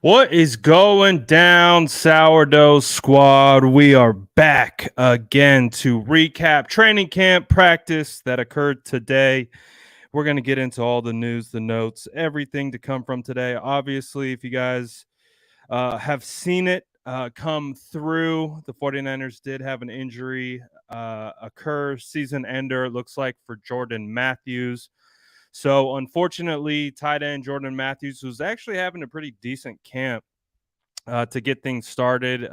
What is going down, Sourdough Squad? We are back again to recap training camp practice that occurred today. We're going to get into all the news, the notes, everything to come from today. Obviously, if you guys have seen it come through, the 49ers did have an injury occur, season ender, it looks like, for Jordan Matthews. So, unfortunately, tight end Jordan Matthews was actually having a pretty decent camp to get things started.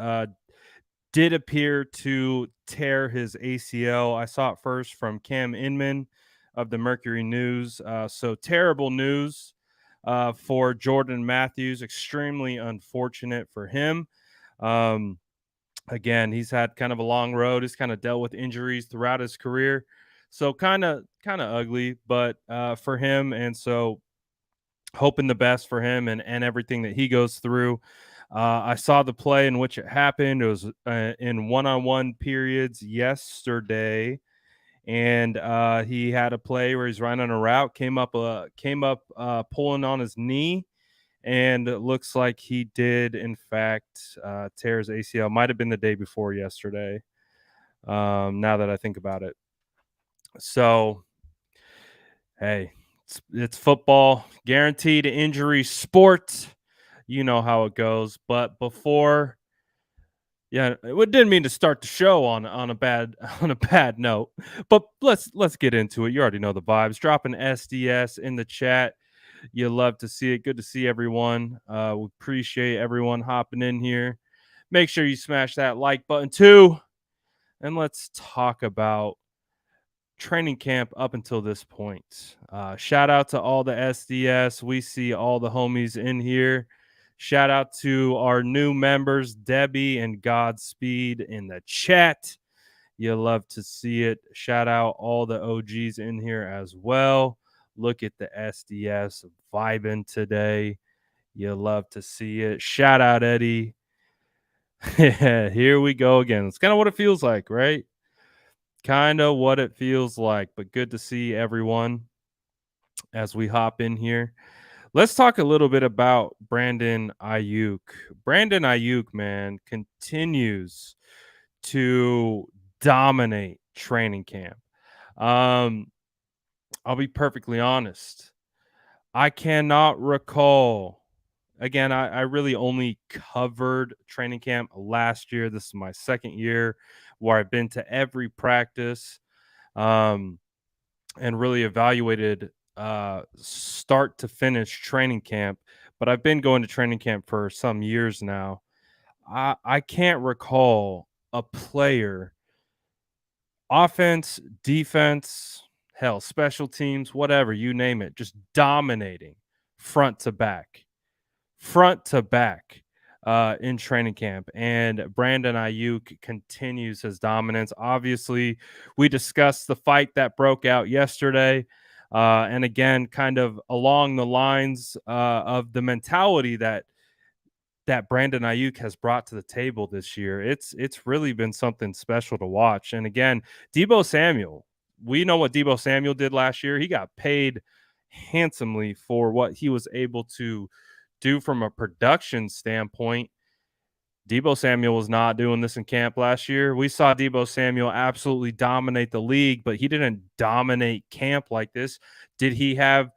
Did appear to tear his ACL. I saw it first from Cam Inman of the Mercury News. So, terrible news for Jordan Matthews. Extremely unfortunate for him. Um, Again, he's had kind of a long road. He's kind of dealt with injuries throughout his career. So kind of ugly, but for him, and so hoping the best for him and everything that he goes through. I saw the play in which it happened. It was in one-on-one periods yesterday, and he had a play where he's running a route, came up pulling on his knee, and it looks like he did in fact tear his ACL. Might have been the day before yesterday. Now that I think about it, so hey, it's football, guaranteed injury sport. You know how it goes. But before, yeah, it didn't mean to start the show on a bad on a bad note. But let's get into it. You already know the vibes. Dropping SDS in the chat. You love to see it. Good to see everyone. We appreciate everyone hopping in here. Make sure you smash that like button too. And let's talk about training camp up until this point. Shout out to all the SDS. We see all the homies in here. Shout out to our new members, Debbie and Godspeed in the chat. You love to see it. Shout out all the OGs in here as well. Look at the SDS vibing today. You love to see it. Shout out Eddie. Here we go again. It's kind of what it feels like, right? Kind of what it feels like, but good to see everyone as we hop in here. Let's talk a little bit about Brandon Aiyuk. Brandon Aiyuk, man, continues to dominate training camp. Um, I'll be perfectly honest. I cannot recall. Again, I really only covered training camp last year. This is my second year where I've been to every practice. Um, and really evaluated start to finish training camp. But I've been going to training camp for some years now. I can't recall a player, offense, defense, hell, special teams, whatever, you name it, just dominating front to back, front to back in training camp. And Brandon Aiyuk continues his dominance. Obviously, we discussed the fight that broke out yesterday. And again, kind of along the lines of the mentality that Brandon Aiyuk has brought to the table this year. It's really been something special to watch. And again, Deebo Samuel, we know what Deebo Samuel did last year. He got paid handsomely for what he was able to do from a production standpoint. Deebo Samuel was not doing this in camp last year. We saw Deebo Samuel absolutely dominate the league, but he didn't dominate camp like this. Did he have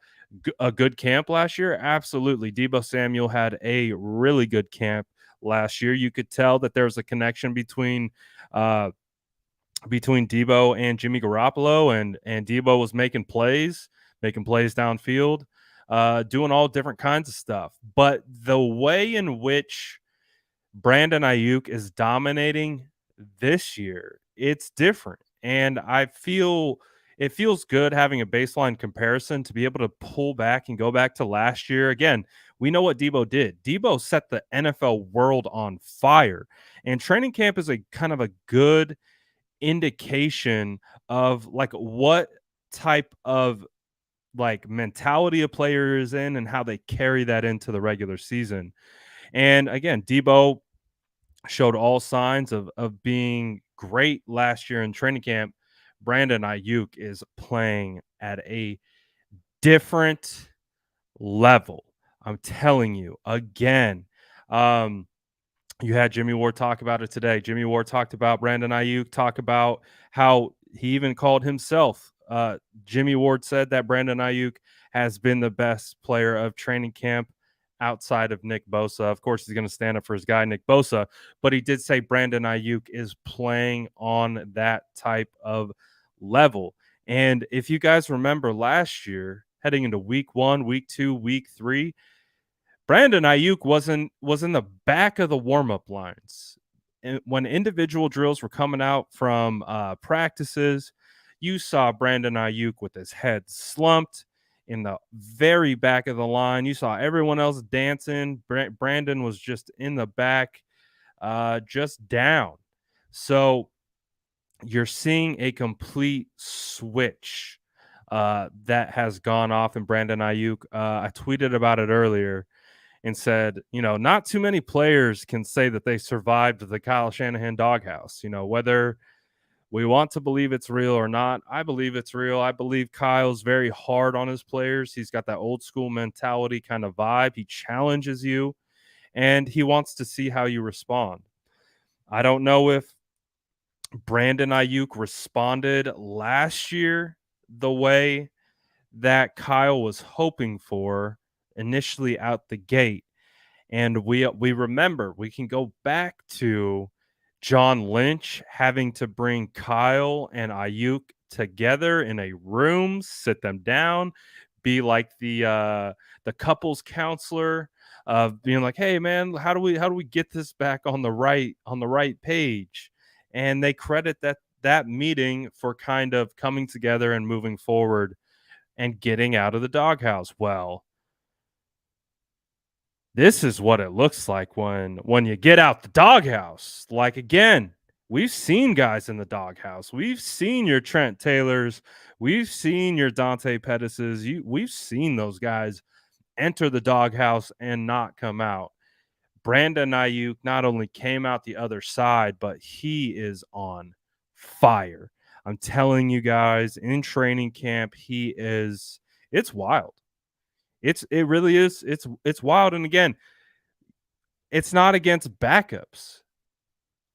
a good camp last year? Absolutely. Deebo Samuel had a really good camp last year. You could tell that there was a connection uh, between Deebo and Jimmy Garoppolo, and Deebo was making plays downfield, doing all different kinds of stuff. But the way in which Brandon Aiyuk is dominating this year, it's different. And I feel it feels good having a baseline comparison to be able to pull back and go back to last year. Again, we know what Deebo did. Deebo set the NFL world on fire. And training camp is a kind of a good indication of like what type of like mentality a player is in and how they carry that into the regular season. And again, Deebo showed all signs of being great last year in training camp. Brandon Aiyuk is playing at a different level. I'm telling you again. Um, you had Jimmy Ward talk about it today. Jimmy Ward talked about Brandon Ayuk, talk about how he even called himself. Jimmy Ward said that Brandon Ayuk has been the best player of training camp outside of Nick Bosa. Of course, he's going to stand up for his guy, Nick Bosa, but he did say Brandon Ayuk is playing on that type of level. And if you guys remember last year, heading into week 1, week 2, week 3, Brandon Ayuk was in the back of the warm-up lines. And when individual drills were coming out from practices, you saw Brandon Ayuk with his head slumped in the very back of the line. You saw everyone else dancing. Brandon was just in the back, just down. So you're seeing a complete switch that has gone off in Brandon Ayuk. I tweeted about it earlier and said, not too many players can say that they survived the Kyle Shanahan doghouse. Whether we want to believe it's real or not, I believe it's real. I believe Kyle's very hard on his players. He's got that old school mentality kind of vibe. He challenges you and he wants to see how you respond. I don't know if Brandon Ayuk responded last year the way that Kyle was hoping for initially out the gate. And we remember, we can go back to John Lynch having to bring Kyle and Ayuk together in a room, sit them down, be like the couples counselor of being like, "Hey man, how do we get this back on the right page?" And they credit that meeting for kind of coming together and moving forward and getting out of the doghouse. Well, this is what it looks like when you get out the doghouse. Like, again, we've seen guys in the doghouse. We've seen your Trent Taylors. We've seen your Dante Pettises. We've seen those guys enter the doghouse and not come out. Brandon Ayuk not only came out the other side, but he is on fire. I'm telling you guys, in training camp, it's wild. It really is. It's wild. And again, it's not against backups.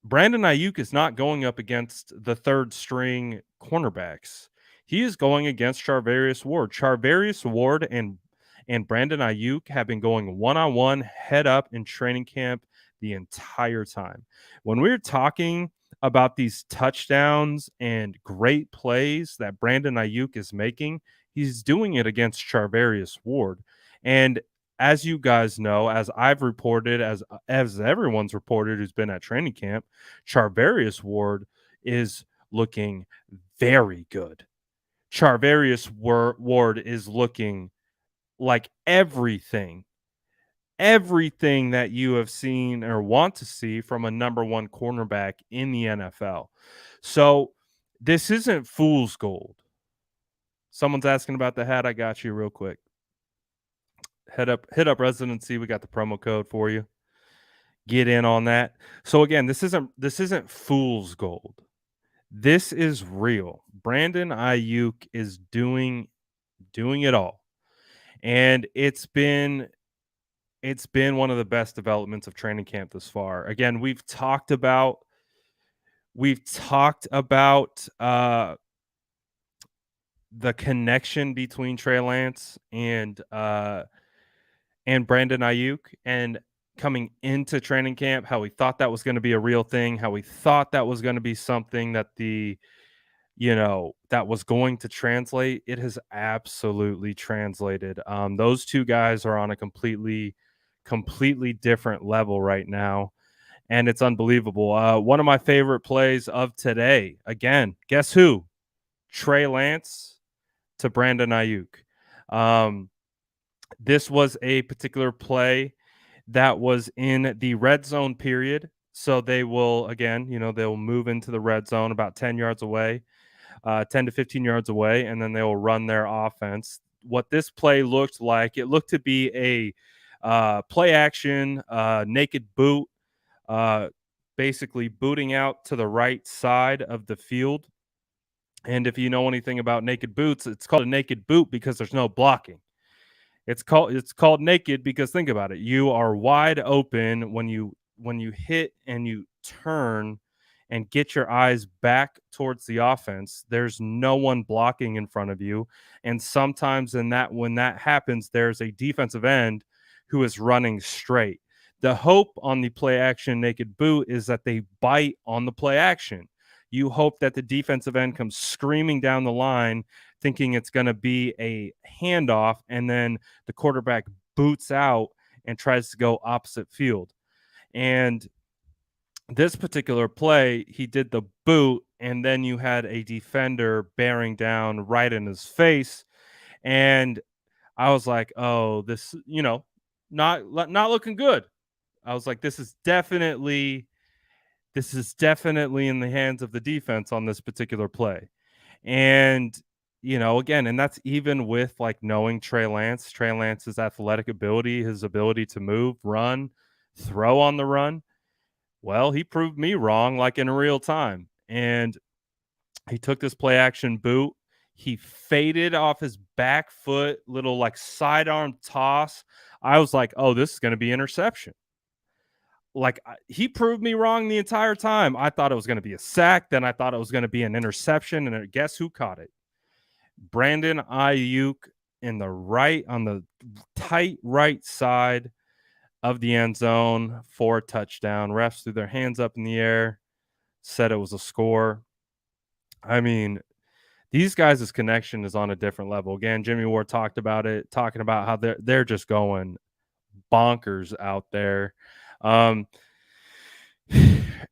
Brandon Ayuk is not going up against the third string cornerbacks. He is going against Charvarius Ward. Charvarius Ward and Brandon Ayuk have been going one-on-one, head up in training camp the entire time. When we're talking about these touchdowns and great plays that Brandon Ayuk is making, he's doing it against Charvarius Ward. And as you guys know, as I've reported, as everyone's reported who's been at training camp, Charvarius Ward is looking very good. Charvarius Ward is looking like everything that you have seen or want to see from a number one cornerback in the NFL. So this isn't fool's gold. Someone's asking about the hat. I got you real quick. Hit up residency. We got the promo code for you. Get in on that. So again, this isn't fool's gold. This is real. Brandon Ayuk is doing it all. And it's been one of the best developments of training camp this far. Again, we've talked about the connection between Trey Lance and Brandon Ayuk, and coming into training camp, how we thought that was going to be a real thing, how we thought that was going to be something that that was going to translate. It has absolutely translated. Those two guys are on a completely different level right now, and it's unbelievable. One of my favorite plays of today, again, guess who? Trey Lance to Brandon Ayuk. This was a particular play that was in the red zone period. So they will, again, they'll move into the red zone about 10 yards away, 10 to 15 yards away, and then they will run their offense. What this play looked like, it looked to be a play action, naked boot, basically booting out to the right side of the field. And if you know anything about naked boots, it's called a naked boot because there's no blocking. It's called naked because think about it. You are wide open when you hit and you turn and get your eyes back towards the offense. There's no one blocking in front of you, and sometimes in that when that happens, there's a defensive end who is running straight. The hope on the play action naked boot is that they bite on the play action. You hope that the defensive end comes screaming down the line thinking it's going to be a handoff, and then the quarterback boots out and tries to go opposite field. And this particular play, he did the boot, and then you had a defender bearing down right in his face. And I was like, oh, this, not looking good. I was like, this is definitely in the hands of the defense on this particular play. And again, and that's even with like knowing Trey Lance's athletic ability, his ability to move, run, throw on the run. Well, he proved me wrong like in real time. And he took this play action boot. He faded off his back foot, little like sidearm toss. I was like, oh, this is going to be interception. Like he proved me wrong the entire time. I thought it was going to be a sack. Then I thought it was going to be an interception. And guess who caught it? Brandon Aiyuk on the tight right side of the end zone for a touchdown. Refs threw their hands up in the air, said it was a score. I mean, these guys' connection is on a different level. Again, Jimmy Ward talked about it, talking about how they're just going bonkers out there.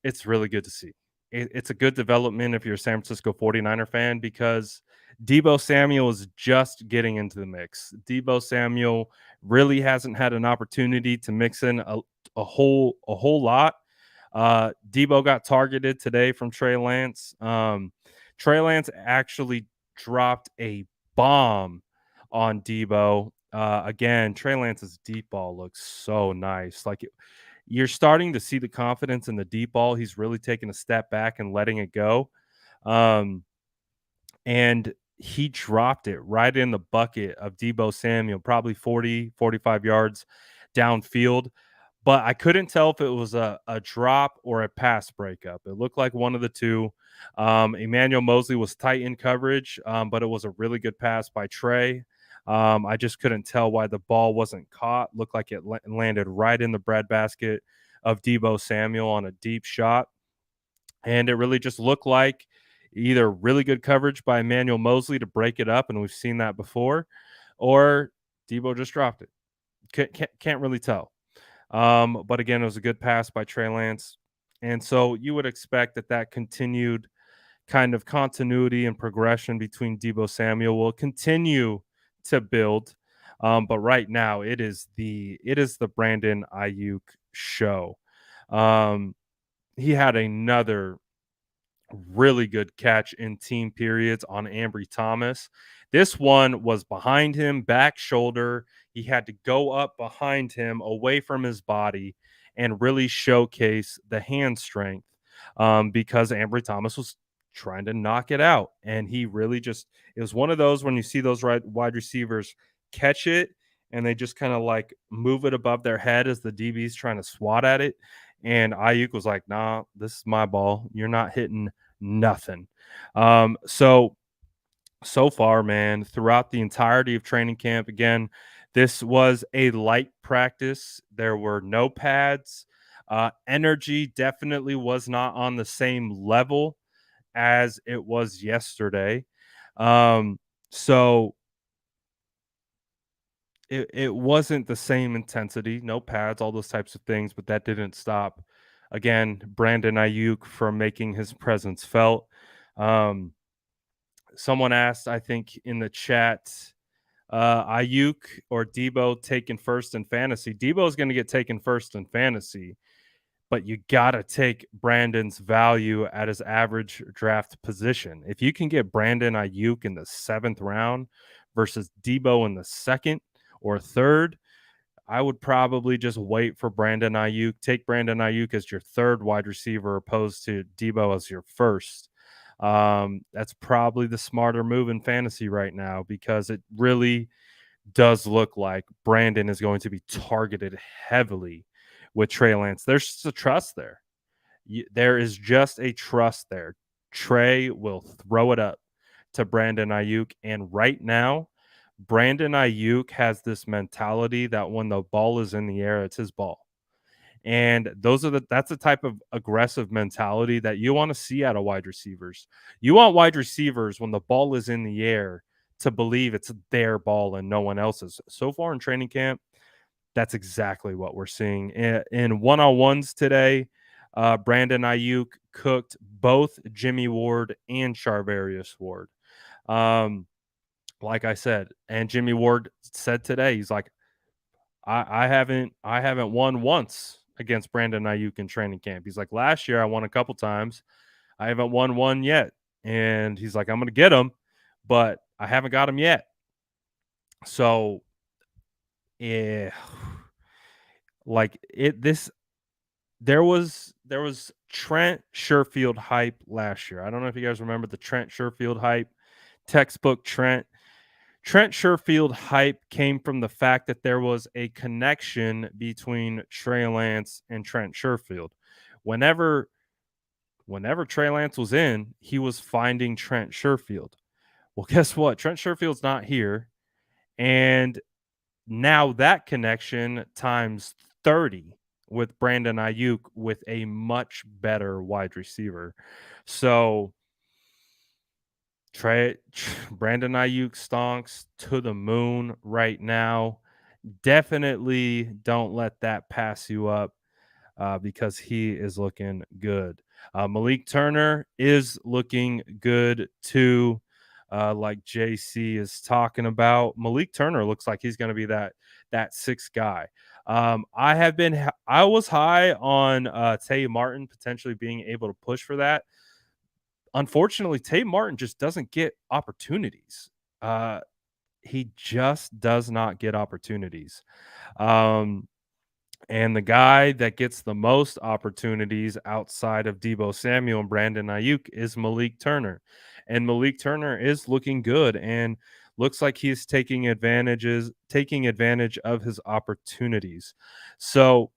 It's really good to see. It's a good development if you're a San Francisco 49er fan because Deebo Samuel is just getting into the mix. Deebo Samuel really hasn't had an opportunity to mix in a whole lot. Deebo got targeted today from Trey Lance. Trey Lance actually dropped a bomb on Deebo. Again, Trey Lance's deep ball looks so nice. Like you're starting to see the confidence in the deep ball. He's really taking a step back and letting it go. And he dropped it right in the bucket of Deebo Samuel, probably 40, 45 yards downfield. But I couldn't tell if it was a drop or a pass breakup. It looked like one of the two. Emmanuel Mosley was tight in coverage, but it was a really good pass by Trey. I just couldn't tell why the ball wasn't caught. Looked like it landed right in the breadbasket of Deebo Samuel on a deep shot. And it really just looked like either really good coverage by Emmanuel Mosley to break it up, and we've seen that before, or Deebo just dropped it. Can't really tell. But again, it was a good pass by Trey Lance. And so you would expect that continued kind of continuity and progression between Deebo Samuel will continue to build. But right now it is the Brandon Aiyuk show. He had another really good catch in team periods on Ambry Thomas. This one was behind him, back shoulder. He had to go up behind him, away from his body, and really showcase the hand strength because Ambry Thomas was trying to knock it out. And he really it was one of those when you see those wide receivers catch it and they just kind of like move it above their head as the DB's trying to swat at it. And Ayuk was like, nah, this is my ball. You're not hitting nothing. So far, man, throughout the entirety of training camp, again, this was a light practice. There were no pads. Energy definitely was not on the same level as it was yesterday. So it wasn't the same intensity, no pads, all those types of things, but that didn't stop, again, Brandon Ayuk from making his presence felt. Someone asked, I think, in the chat, Ayuk or Deebo taken first in fantasy. Deebo is going to get taken first in fantasy, but you got to take Brandon's value at his average draft position. If you can get Brandon Ayuk in the 7th round versus Deebo in the 2nd or 3rd, I would probably just wait for Brandon Ayuk. Take Brandon Ayuk as your 3rd wide receiver opposed to Deebo as your 1st. That's probably the smarter move in fantasy right now because it really does look like Brandon is going to be targeted heavily with Trey Lance. There's just a trust there. There is just a trust there. Trey will throw it up to Brandon Aiyuk. And right now, Brandon Aiyuk has this mentality that when the ball is in the air, it's his ball. And that's the type of aggressive mentality that you want to see out of wide receivers. You want wide receivers when the ball is in the air to believe it's their ball and no one else's. So far in training camp, that's exactly what we're seeing. In one-on-ones today, Brandon Aiyuk cooked both Jimmy Ward and Charvarius Ward. Like I said, and Jimmy Ward said today, he's like, I haven't won once against Brandon Aiyuk in training camp. He's like, last year I won a couple times. I haven't won one yet. And he's like, I'm going to get him, but I haven't got him yet. So, yeah, like there was Trent Sherfield hype last year. I don't know if you guys remember the Trent Sherfield hype, textbook Trent. Trent Sherfield hype came from the fact that there was a connection between Trey Lance and Trent Sherfield. Whenever Trey Lance was in, he was finding Trent Sherfield. Well, guess what? Trent Sherfield's not here. And now that connection times 30 with Brandon Aiyuk with a much better wide receiver. So Brandon Aiyuk stonks to the moon right now. Definitely don't let that pass you up because he is looking good. Malik Turner is looking good too. Like JC is talking about, Malik Turner looks like he's going to be that sixth guy. I was high on Tay Martin potentially being able to push for that. Unfortunately, Tay Martin just doesn't get opportunities. He just does not get opportunities. And the guy that gets the most opportunities outside of Deebo Samuel and Brandon Aiyuk is Malik Turner. And Malik Turner is looking good and looks like he's taking advantage of his opportunities. So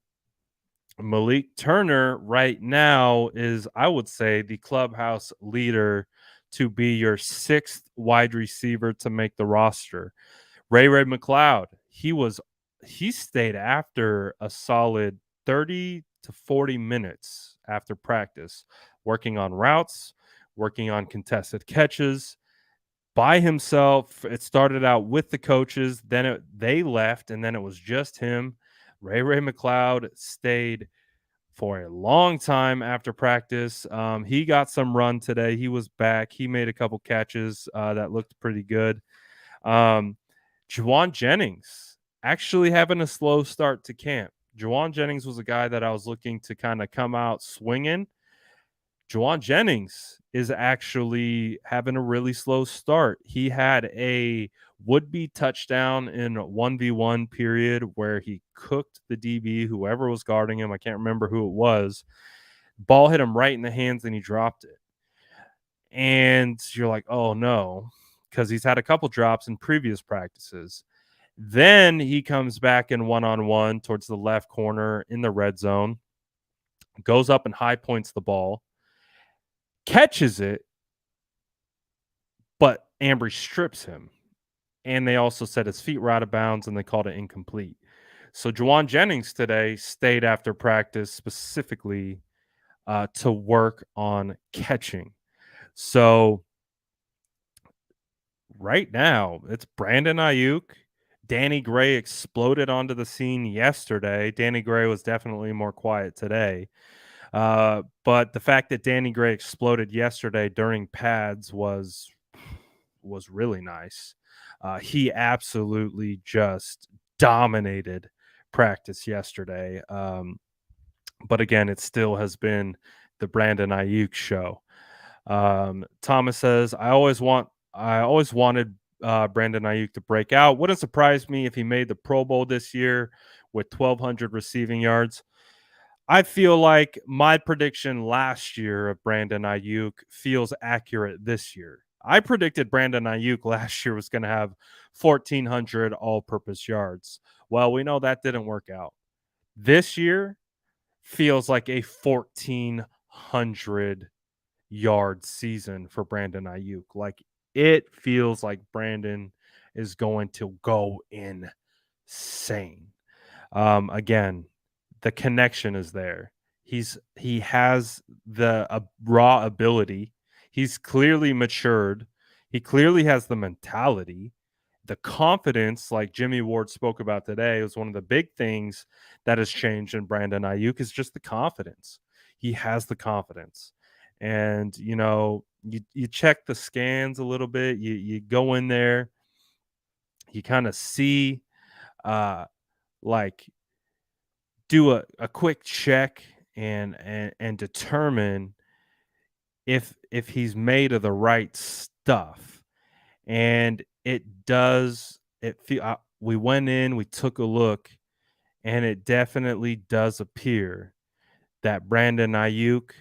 Malik Turner right now is, I would say, the clubhouse leader to be your sixth wide receiver to make the roster. Ray McLeod, he stayed after a solid 30 to 40 minutes after practice, working on routes, working on contested catches by himself. It started out with the coaches, then they left, and then it was just him. Ray McLeod stayed for a long time after practice. He got some run today. He was back. He made a couple catches that looked pretty good. Juwan Jennings actually having a slow start to camp. Juwan Jennings was a guy that I was looking to kind of come out swinging. Juwan Jennings is actually having a really slow start. He had a would-be touchdown in a 1v1 period where he cooked the DB, whoever was guarding him. I can't remember who it was. Ball hit him right in the hands and he dropped it. And you're like, oh no, because he's had a couple drops in previous practices. Then he comes back in one-on-one towards the left corner in the red zone, goes up and high points the ball, catches it, but Ambry strips him. And they also said his feet were out of bounds and they called it incomplete. So Juwan Jennings today stayed after practice specifically to work on catching. So right now, it's Brandon Aiyuk. Danny Gray exploded onto the scene yesterday. Danny Gray was definitely more quiet today. But the fact that Danny Gray exploded yesterday during pads was really nice. He absolutely just dominated practice yesterday. But again, it still has been the Brandon Aiyuk show. Thomas says, I always wanted Brandon Aiyuk to break out. Wouldn't surprise me if he made the Pro Bowl this year with 1,200 receiving yards. I feel like my prediction last year of Brandon Aiyuk feels accurate this year. I predicted Brandon Ayuk last year was going to have 1,400 all-purpose yards. Well, we know that didn't work out. This year feels like a 1,400 yard season for Brandon Ayuk. Like it feels like Brandon is going to go insane. Again, the connection is there. He has the raw ability. He's clearly matured. He clearly has the mentality, the confidence, like Jimmy Ward spoke about today, was one of the big things that has changed in Brandon Ayuk is just the confidence. He has the confidence, and you check the scans a little bit. You go in there, you kind of see, like do a quick check and determine if he's made of the right stuff. And it does it feel we went in, we took a look, and it definitely does appear that Brandon Ayuk,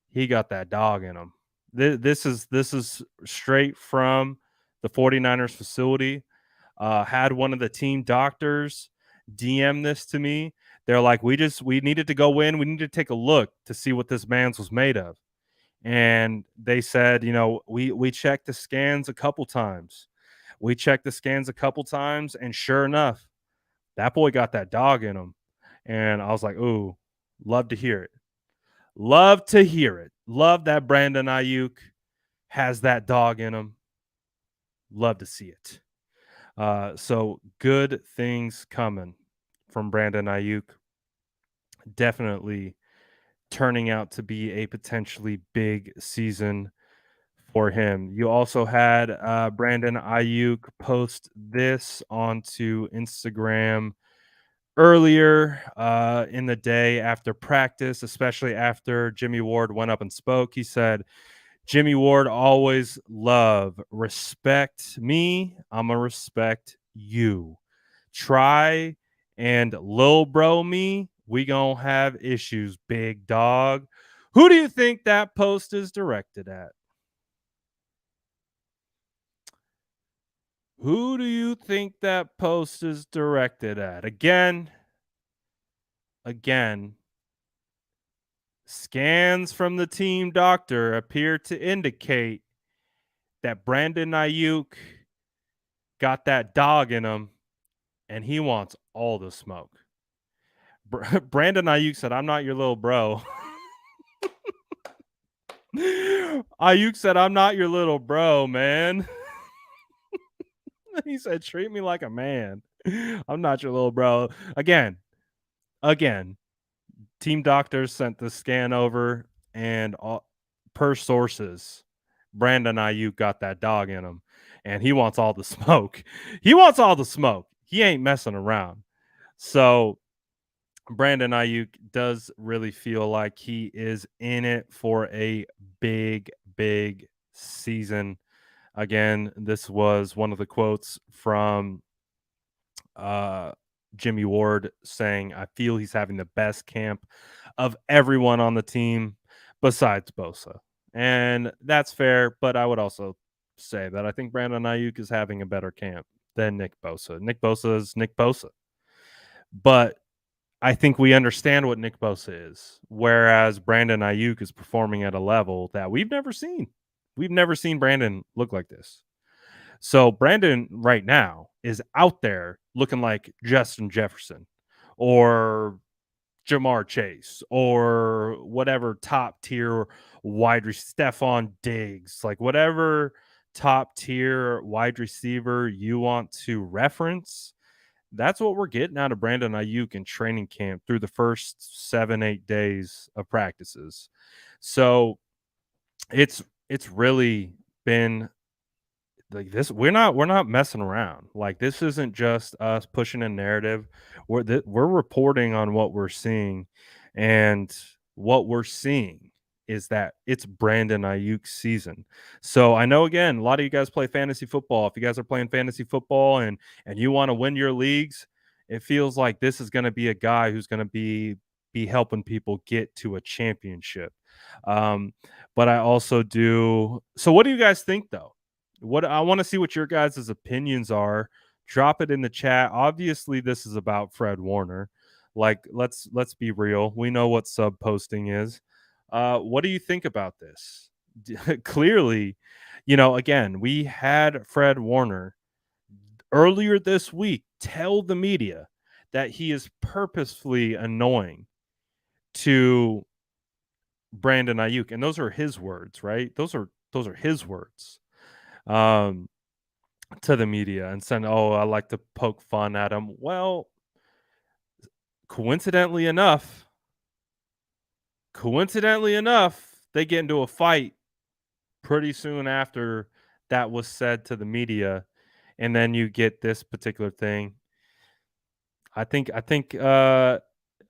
he got that dog in him. This is straight from the 49ers facility. Had one of the team doctors DM this to me. They're like, we needed to go in. We need to take a look to see what this man's was made of. And they said, we checked the scans a couple times. We checked the scans a couple times, and sure enough, that boy got that dog in him. And I was like, ooh, love to hear it. Love to hear it. Love that Brandon Ayuk has that dog in him. Love to see it. So good things coming from Brandon Ayuk. Definitely turning out to be a potentially big season for him. You also had Brandon Ayuk post this onto Instagram earlier in the day after practice, especially after Jimmy Ward went up and spoke. He said, Jimmy Ward always respect me. I'm going to respect you. Try and lil bro me. We going to have issues, big dog. Who do you think that post is directed at? Who do you think that post is directed at? Again, scans from the team doctor appear to indicate that Brandon Ayuk got that dog in him and he wants all the smoke. Brandon Ayuk said, I'm not your little bro. Ayuk said, I'm not your little bro, man. He said, treat me like a man. I'm not your little bro. Again, team doctors sent the scan over, and per sources, Brandon Ayuk got that dog in him, and he wants all the smoke. He wants all the smoke. He ain't messing around. So Brandon Ayuk does really feel like he is in it for a big, big season. Again, this was one of the quotes from Jimmy Ward saying, I feel he's having the best camp of everyone on the team besides Bosa. And that's fair, but I would also say that I think Brandon Ayuk is having a better camp than Nick Bosa. Nick Bosa is Nick Bosa. But I think we understand what Nick Bosa is, whereas Brandon Ayuk is performing at a level that we've never seen. We've never seen Brandon look like this. So Brandon right now is out there looking like Justin Jefferson or Jamar Chase or whatever top tier wide receiver, Stephon Diggs, like whatever top tier wide receiver you want to reference. That's what we're getting out of Brandon Ayuk in training camp through the first 7-8 days of practices. So it's really been like this. We're not messing around. Like this isn't just us pushing a narrative. We're reporting on what we're seeing, and what we're seeing is that it's Brandon Ayuk season. So I know, again, a lot of you guys play fantasy football. If you guys are playing fantasy football and you want to win your leagues, it feels like this is going to be a guy who's going to be helping people get to a championship. Um, but I also do. So, what do you guys think, though? What I want to see what your guys' opinions are. Drop it in the chat. Obviously, this is about Fred Warner. Like, let's be real. We know what sub posting is. What do you think about this? Clearly, again, we had Fred Warner earlier this week tell the media that he is purposefully annoying to Brandon Ayuk, and those are his words, right? Those are his words um, to the media, and saying, "Oh, I like to poke fun at him." Well, coincidentally enough, they get into a fight pretty soon after that was said to the media, and then you get this particular thing. I think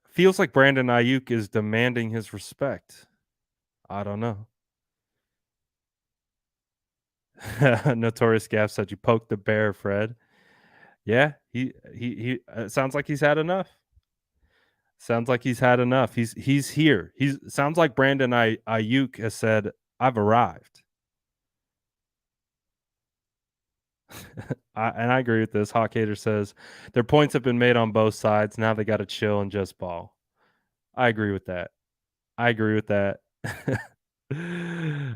feels like Brandon Ayuk is demanding his respect. I don't know. Notorious Gaff said you poked the bear, Fred. Yeah, he sounds like he's had enough. Sounds like he's had enough. He's here. He's sounds like Brandon Ayuk has said, "I've arrived." I agree with this. Hawk Hater says their points have been made on both sides. Now they got to chill and just ball. I agree with that. I agree with that.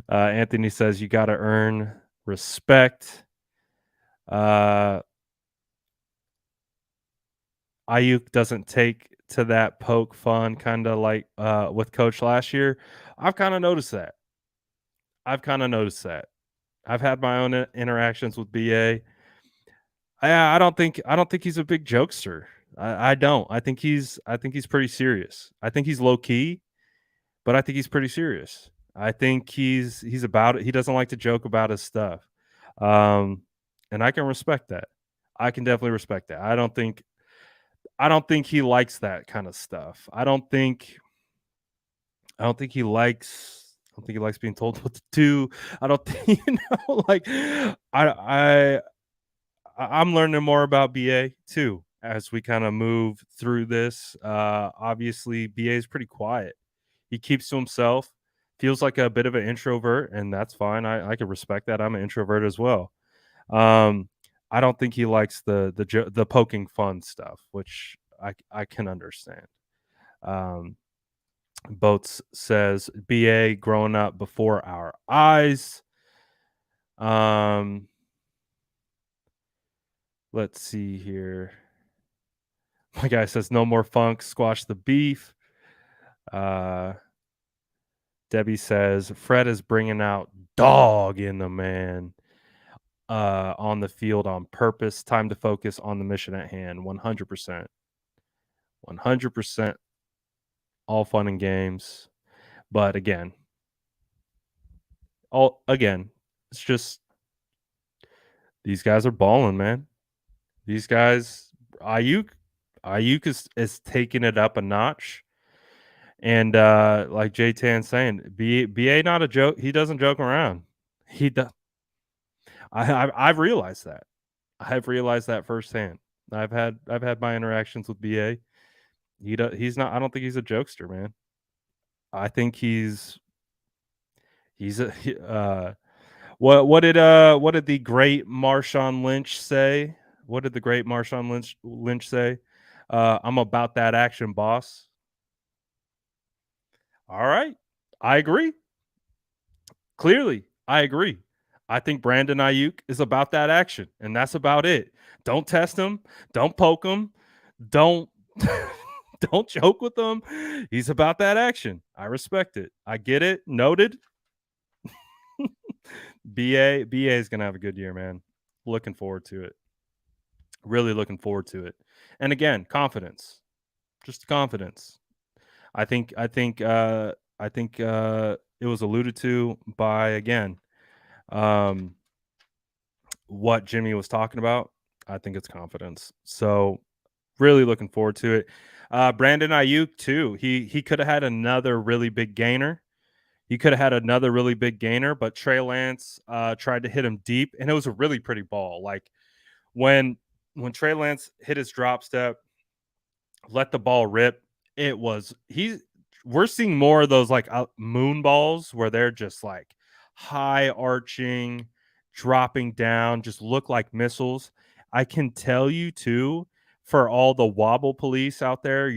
Anthony says you got to earn respect. Ayuk doesn't take to that poke fun, kind of like with Coach last year. I've kind of noticed that. I've had my own interactions with BA. I don't think he's a big jokester. I don't. I think he's pretty serious. I think he's low key, but I think he's pretty serious. I think he's about it. He doesn't like to joke about his stuff. Um, and I can respect that. I can definitely respect that. I don't think he likes that kind of stuff. I don't think he likes being told what to do. I don't think like I I'm learning more about BA too as we kind of move through this. Obviously BA is pretty quiet. He keeps to himself, feels like a bit of an introvert, and that's fine. I can respect that. I'm an introvert as well. Um, I don't think he likes the poking fun stuff, which I can understand. Um, Boats says BA growing up before our eyes. Um, let's see here. My guy says no more funk, squash the beef. Debbie says Fred is bringing out dog in the man on the field on purpose. Time to focus on the mission at hand. 100%. 100%. All fun and games. But again, it's just these guys are balling, man. These guys, Ayuk, is taking it up a notch. And like J Tan saying, BA not a joke. He doesn't joke around. He does. I've realized that. I've realized that firsthand. I've had my interactions with BA. He's not. I don't think he's a jokester, man. I think he's a. What did the great Marshawn Lynch say? What did the great Marshawn Lynch say? I'm about that action, boss. All right, I agree. Clearly, I agree. I think Brandon Ayuk is about that action, and that's about it. Don't test him. Don't poke him. Don't don't joke with him. He's about that action. I respect it. I get it. Noted. BA is gonna have a good year, man. Looking forward to it. Really looking forward to it. And again, confidence. Just confidence. I think it was alluded to by again what Jimmy was talking about. I think it's confidence. So really looking forward to it. Brandon Ayuk too. He could have had another really big gainer. But Trey Lance tried to hit him deep, and it was a really pretty ball. Like when Trey Lance hit his drop step, let the ball rip. It was we're seeing more of those like moon balls where they're just like high arching, dropping down, just look like missiles. I can tell you too, for all the wobble police out there,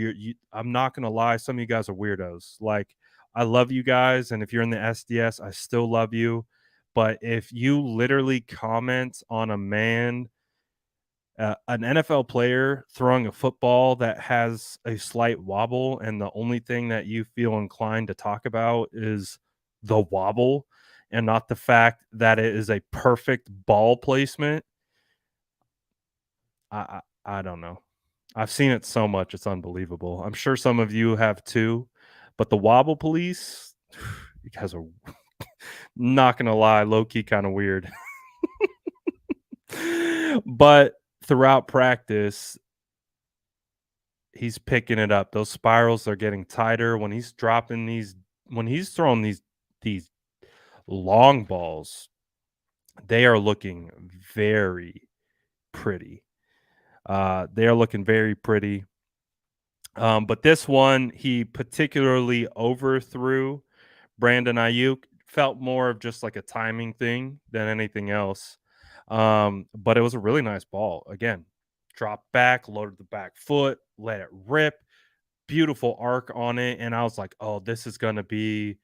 I'm not gonna lie, some of you guys are weirdos. Like, I love you guys, and if you're in the SDS, I still love you. But if you literally comment on a man, an NFL player throwing a football that has a slight wobble, and the only thing that you feel inclined to talk about is the wobble and not the fact that it is a perfect ball placement, I don't know. I've seen it so much, it's unbelievable. I'm sure some of you have too, but the wobble police, you guys are not gonna lie, low key kind of weird. But throughout practice, he's picking it up. Those spirals are getting tighter when he's dropping these, when he's throwing these long balls, they are looking very pretty. They are looking very pretty. But this one, he particularly overthrew Brandon Ayuk. Felt more of just like a timing thing than anything else. But it was a really nice ball. Again, dropped back, loaded the back foot, let it rip. Beautiful arc on it, and I was like, "Oh, this is gonna be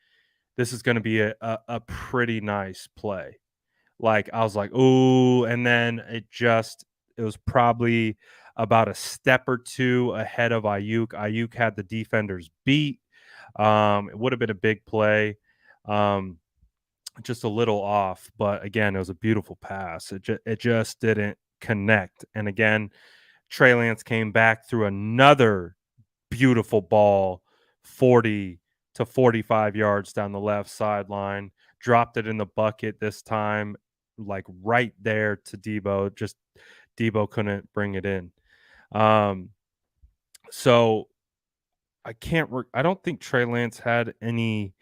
a pretty nice play." Like, I was like, "Ooh," and then it was probably about a step or 2 ahead of Ayuk. Ayuk had the defenders beat. It would have been a big play. Um, just a little off, but again, it was a beautiful pass. It just didn't connect. And again, Trey Lance came back through another beautiful ball, 40 to 45 yards down the left sideline, dropped it in the bucket this time, like right there to Debo. Just Debo couldn't bring it in. Um, so I don't think Trey Lance had any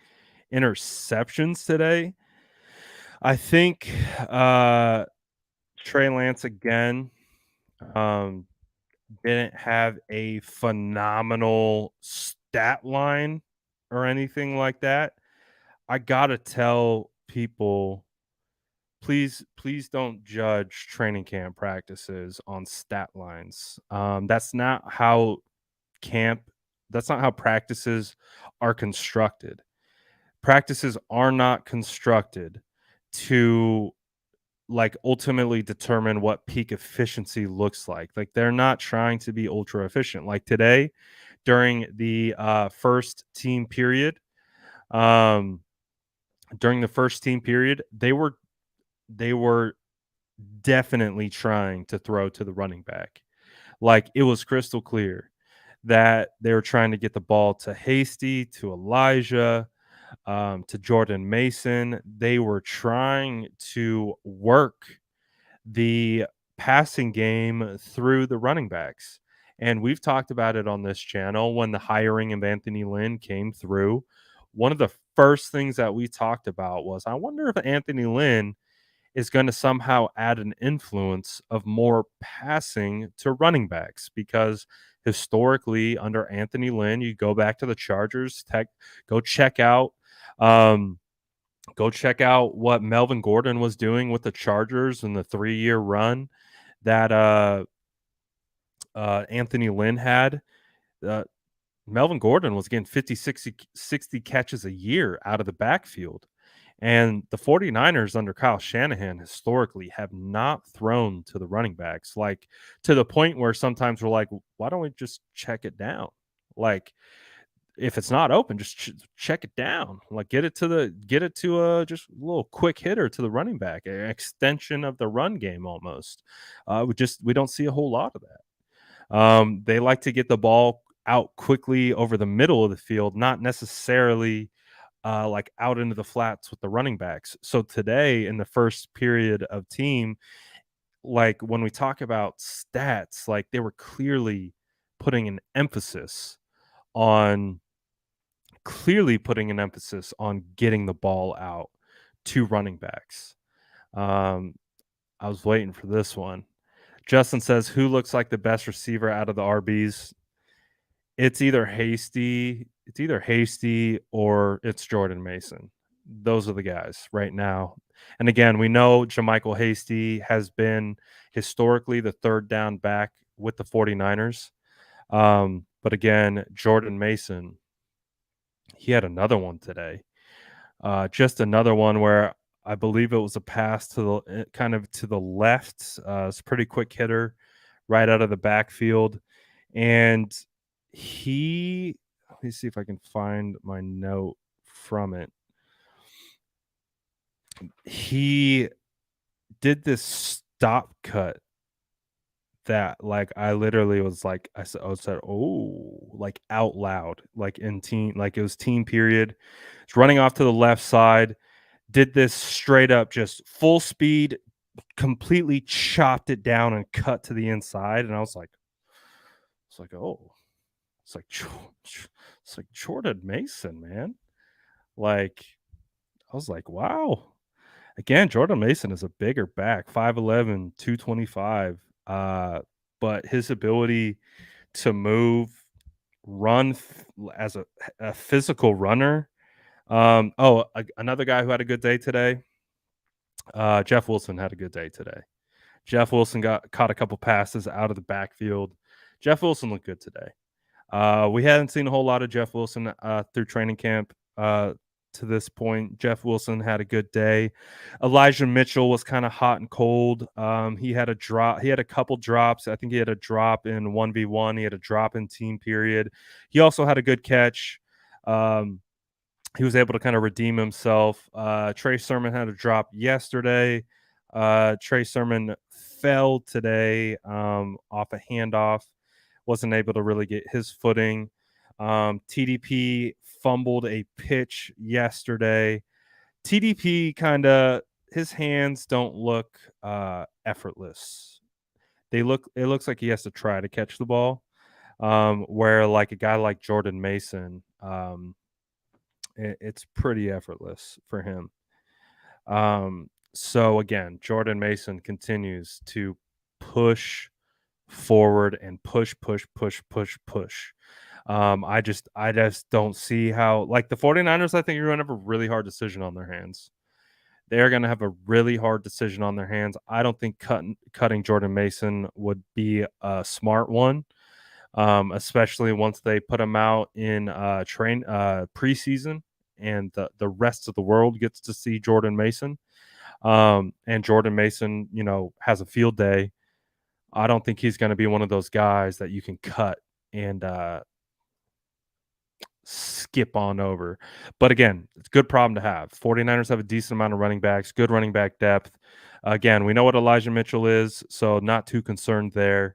interceptions today. I think Trey Lance again um, didn't have a phenomenal stat line or anything like that. I gotta tell people, please don't judge training camp practices on stat lines. That's not how camp. That's not how practices are constructed. Practices are not constructed to like ultimately determine what peak efficiency looks like. Like, they're not trying to be ultra efficient. Like today, during the um, first team period, they were definitely trying to throw to the running back. Like, it was crystal clear that they were trying to get the ball to Hasty, to Elijah, to Jordan Mason. They were trying to work the passing game through the running backs. And we've talked about it on this channel when the hiring of Anthony Lynn came through. One of the first things that we talked about was, I wonder if Anthony Lynn is going to somehow add an influence of more passing to running backs, because historically under Anthony Lynn, you go back to the Chargers, go check out um, go check out what Melvin Gordon was doing with the Chargers in the 3-year run that Anthony Lynn had. Uh, Melvin Gordon was getting 50, 60 catches a year out of the backfield. And the 49ers under Kyle Shanahan historically have not thrown to the running backs, like to the point where sometimes we're like, why don't we just check it down? Like, if it's not open, just check it down. Like, get it to a just a little quick hitter to the running back, an extension of the run game almost. We don't see a whole lot of that. They like to get the ball out quickly over the middle of the field, not necessarily like out into the flats with the running backs. So today in the first period of team, like when we talk about stats, like they were clearly putting an emphasis on getting the ball out to running backs. I was waiting for this one. Justin says, who looks like the best receiver out of the RBs? It's either Hasty or it's Jordan Mason. Those are the guys right now. And again, we know JaMychal Hasty has been historically the third down back with the 49ers. But again, Jordan Mason, he had another one today. Just another one where I believe it was a pass to the kind of to the left. It's a pretty quick hitter right out of the backfield. And let me see if I can find my note from it. He did this stop cut that like I literally was like I said oh like out loud like in team like it was team period. It's running off to the left side, did this straight up just full speed, completely chopped it down and cut to the inside, and I was like oh, it's like Jordan Mason, man. Like I was like, wow. Again, Jordan Mason is a bigger back, 5'11", 225. But his ability to move, run as a physical runner. Another guy who had a good day today. Jeff Wilson had a good day today. Jeff Wilson caught a couple passes out of the backfield. Jeff Wilson looked good today. We hadn't seen a whole lot of Jeff Wilson through training camp to this point. Jeff Wilson had a good day. Elijah Mitchell was kind of hot and cold. He had a drop. He had a couple drops. I think he had a drop in 1v1. He had a drop in team period. He also had a good catch. He was able to kind of redeem himself. Trey Sermon had a drop yesterday. Trey Sermon fell today off a handoff. Wasn't able to really get his footing. TDP fumbled a pitch yesterday. TDP his hands don't look effortless. It looks like he has to try to catch the ball. Where like a guy like Jordan Mason, it's pretty effortless for him. So again, Jordan Mason continues to push forward and push. I just don't see how, like, the 49ers, I think are going to have a really hard decision on their hands. They're going to have a really hard decision on their hands. I don't think cutting Jordan Mason would be a smart one, especially once they put him out in preseason and the rest of the world gets to see Jordan Mason. And Jordan Mason, has a field day. I don't think he's going to be one of those guys that you can cut and skip on over. But again, it's a good problem to have. 49ers have a decent amount of running backs, good running back depth. Again, we know what Elijah Mitchell is, so not too concerned there.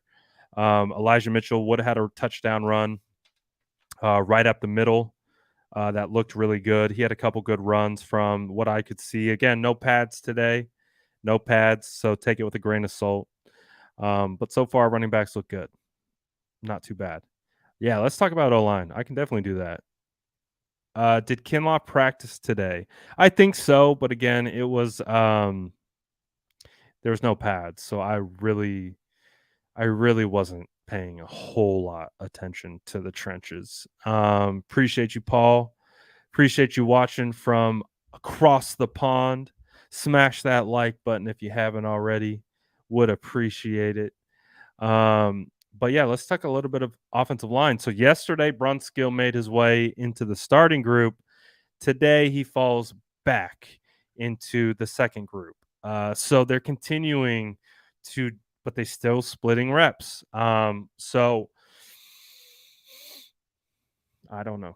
Elijah Mitchell would have had a touchdown run right up the middle. That looked really good. He had a couple good runs from what I could see. Again, no pads today. No pads, so take it with a grain of salt. But so far, running backs look good. Not too bad. Yeah, let's talk about O-line. I can definitely do that. Did Kinlaw practice today? I think so, but again, it was there was no pads, so I really wasn't paying a whole lot attention to the trenches. Appreciate you, Paul. Appreciate you watching from across the pond. Smash that like button if you haven't already. Would appreciate it. But yeah, let's talk a little bit of offensive line. So yesterday, Brunskill made his way into the starting group. Today, he falls back into the second group. So they're continuing to, but they still splitting reps. So I don't know.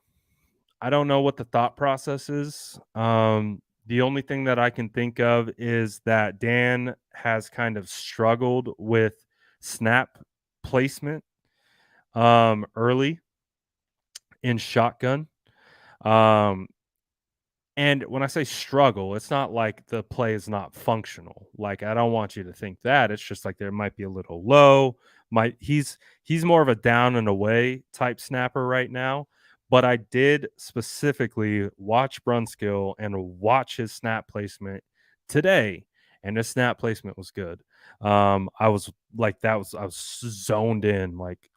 I don't know what the thought process is. The only thing that I can think of is that Dan has kind of struggled with snap placement early in shotgun. And when I say struggle, it's not like the play is not functional. Like, I don't want you to think that. It's just like there might be a little low. He's more of a down and away type snapper right now. But I did specifically watch Brunskill and watch his snap placement today, and his snap placement was good. I was zoned in, like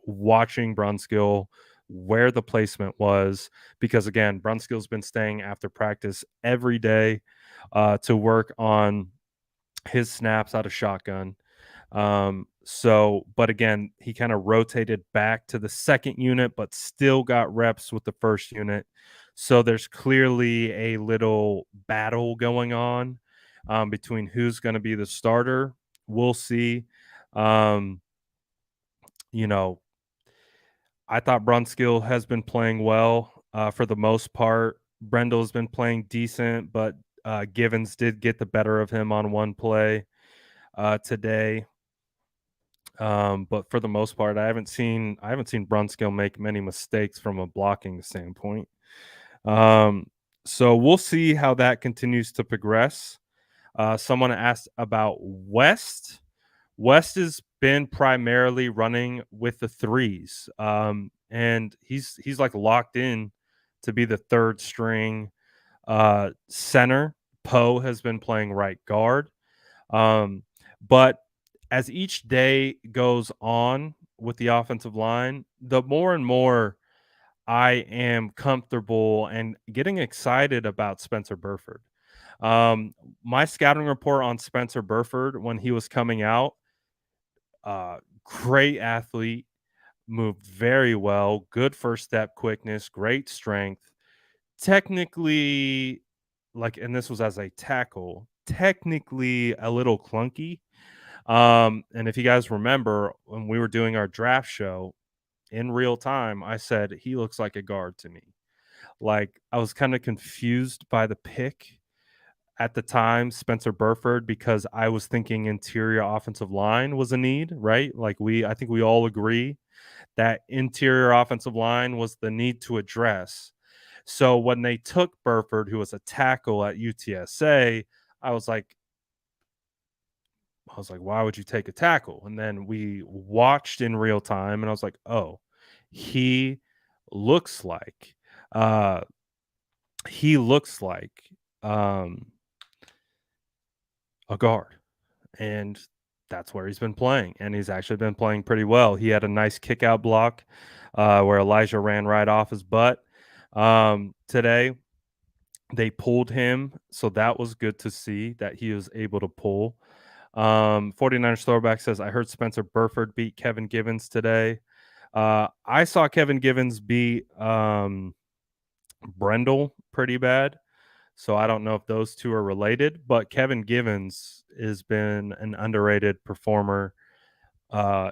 watching Brunskill, where the placement was, because again, Brunskill's been staying after practice every day to work on his snaps out of shotgun. But again, he kind of rotated back to the second unit, but still got reps with the first unit. So there's clearly a little battle going on between who's going to be the starter. We'll see. Um, you know, I thought Brunskill has been playing well for the most part. Brendel has been playing decent, but Givens did get the better of him on one play today. But for the most part, I haven't seen Brunskill make many mistakes from a blocking standpoint. Um, so we'll see how that continues to progress. Someone asked about West. West has been primarily running with the threes, and he's like locked in to be the third string center. Poe has been playing right guard. Um, but as each day goes on with the offensive line, the more and more I am comfortable and getting excited about Spencer Burford. My scouting report on Spencer Burford when he was coming out, great athlete, moved very well, good first step quickness, great strength. Technically, and this was as a tackle, technically a little clunky. And if you guys remember when we were doing our draft show in real time, I said he looks like a guard to me. Like I was kind of confused by the pick at the time, Spencer Burford, because I was thinking interior offensive line was a need, right? I think we all agree that interior offensive line was the need to address. So when they took Burford, who was a tackle at UTSA, I was like, why would you take a tackle? And then we watched in real time, and I was like, oh, he looks like, uh, he looks like um, a guard, and that's where he's been playing, and he's actually been playing pretty well. He had a nice kick out block where Elijah ran right off his butt today. They pulled him, so that was good to see that he was able to pull. 49ers throwback says, I heard Spencer Burford beat Kevin Givens today. I saw Kevin Givens beat Brendel pretty bad. So I don't know if those two are related, but Kevin Givens has been an underrated performer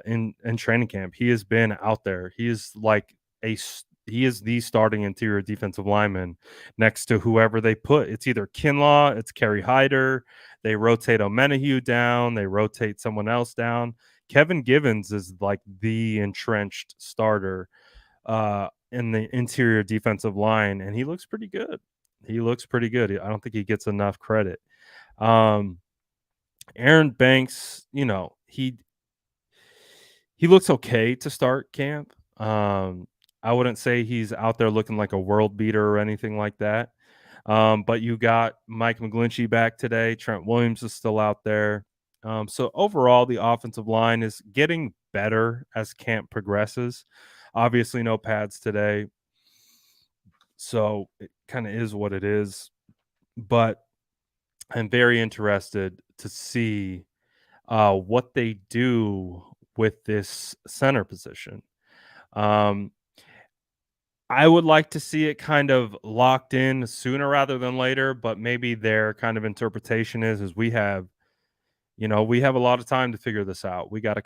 in training camp. He has been out there. He is the starting interior defensive lineman next to whoever they put. It's either Kinlaw, it's Kerry Hyder. They rotate Omenahue down, they rotate someone else down. Kevin Givens is like the entrenched starter in the interior defensive line, and he looks pretty good. He looks pretty good. I don't think he gets enough credit. Um, Aaron Banks, he looks okay to start camp. I wouldn't say he's out there looking like a world beater or anything like that. But you got Mike McGlinchey back today. Trent Williams is still out there. So overall, the offensive line is getting better as camp progresses. Obviously, no pads today. So it kind of is what it is. But I'm very interested to see what they do with this center position. Um, I would like to see it kind of locked in sooner rather than later, but maybe their kind of interpretation is we have a lot of time to figure this out. We got we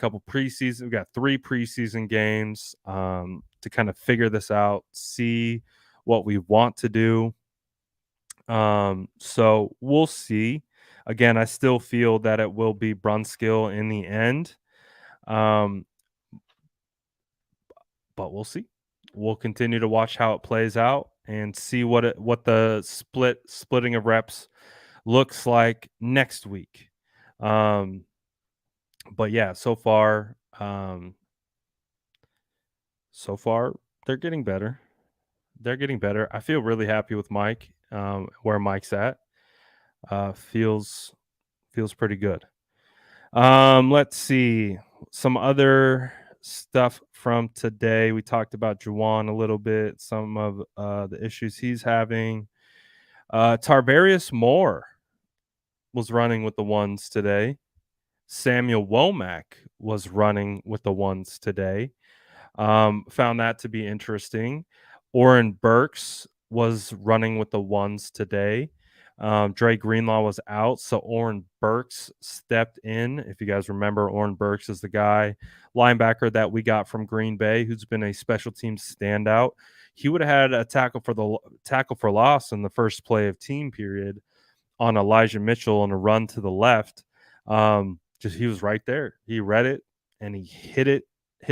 got 3 preseason games to kind of figure this out, see what we want to do. So we'll see. Again, I still feel that it will be Brunskill in the end. Um, but we'll see. We'll continue to watch how it plays out and see what the splitting of reps looks like next week. But yeah, so far they're getting better. They're getting better. I feel really happy with Mike, where Mike's at. Feels pretty good. Let's see some other stuff from today. We talked about Juwan a little bit, some of the issues he's having. Tarvarius Moore was running with the ones today. Samuel Womack was running with the ones today. Found that to be interesting. Oren Burks was running with the ones today. Dre Greenlaw was out, so Oren Burks stepped in. If you guys remember, Oren Burks is the guy, linebacker that we got from Green Bay, who's been a special teams standout. He would have had a tackle for loss in the first play of team period on Elijah Mitchell on a run to the left. Just he was right there. He read it and he hit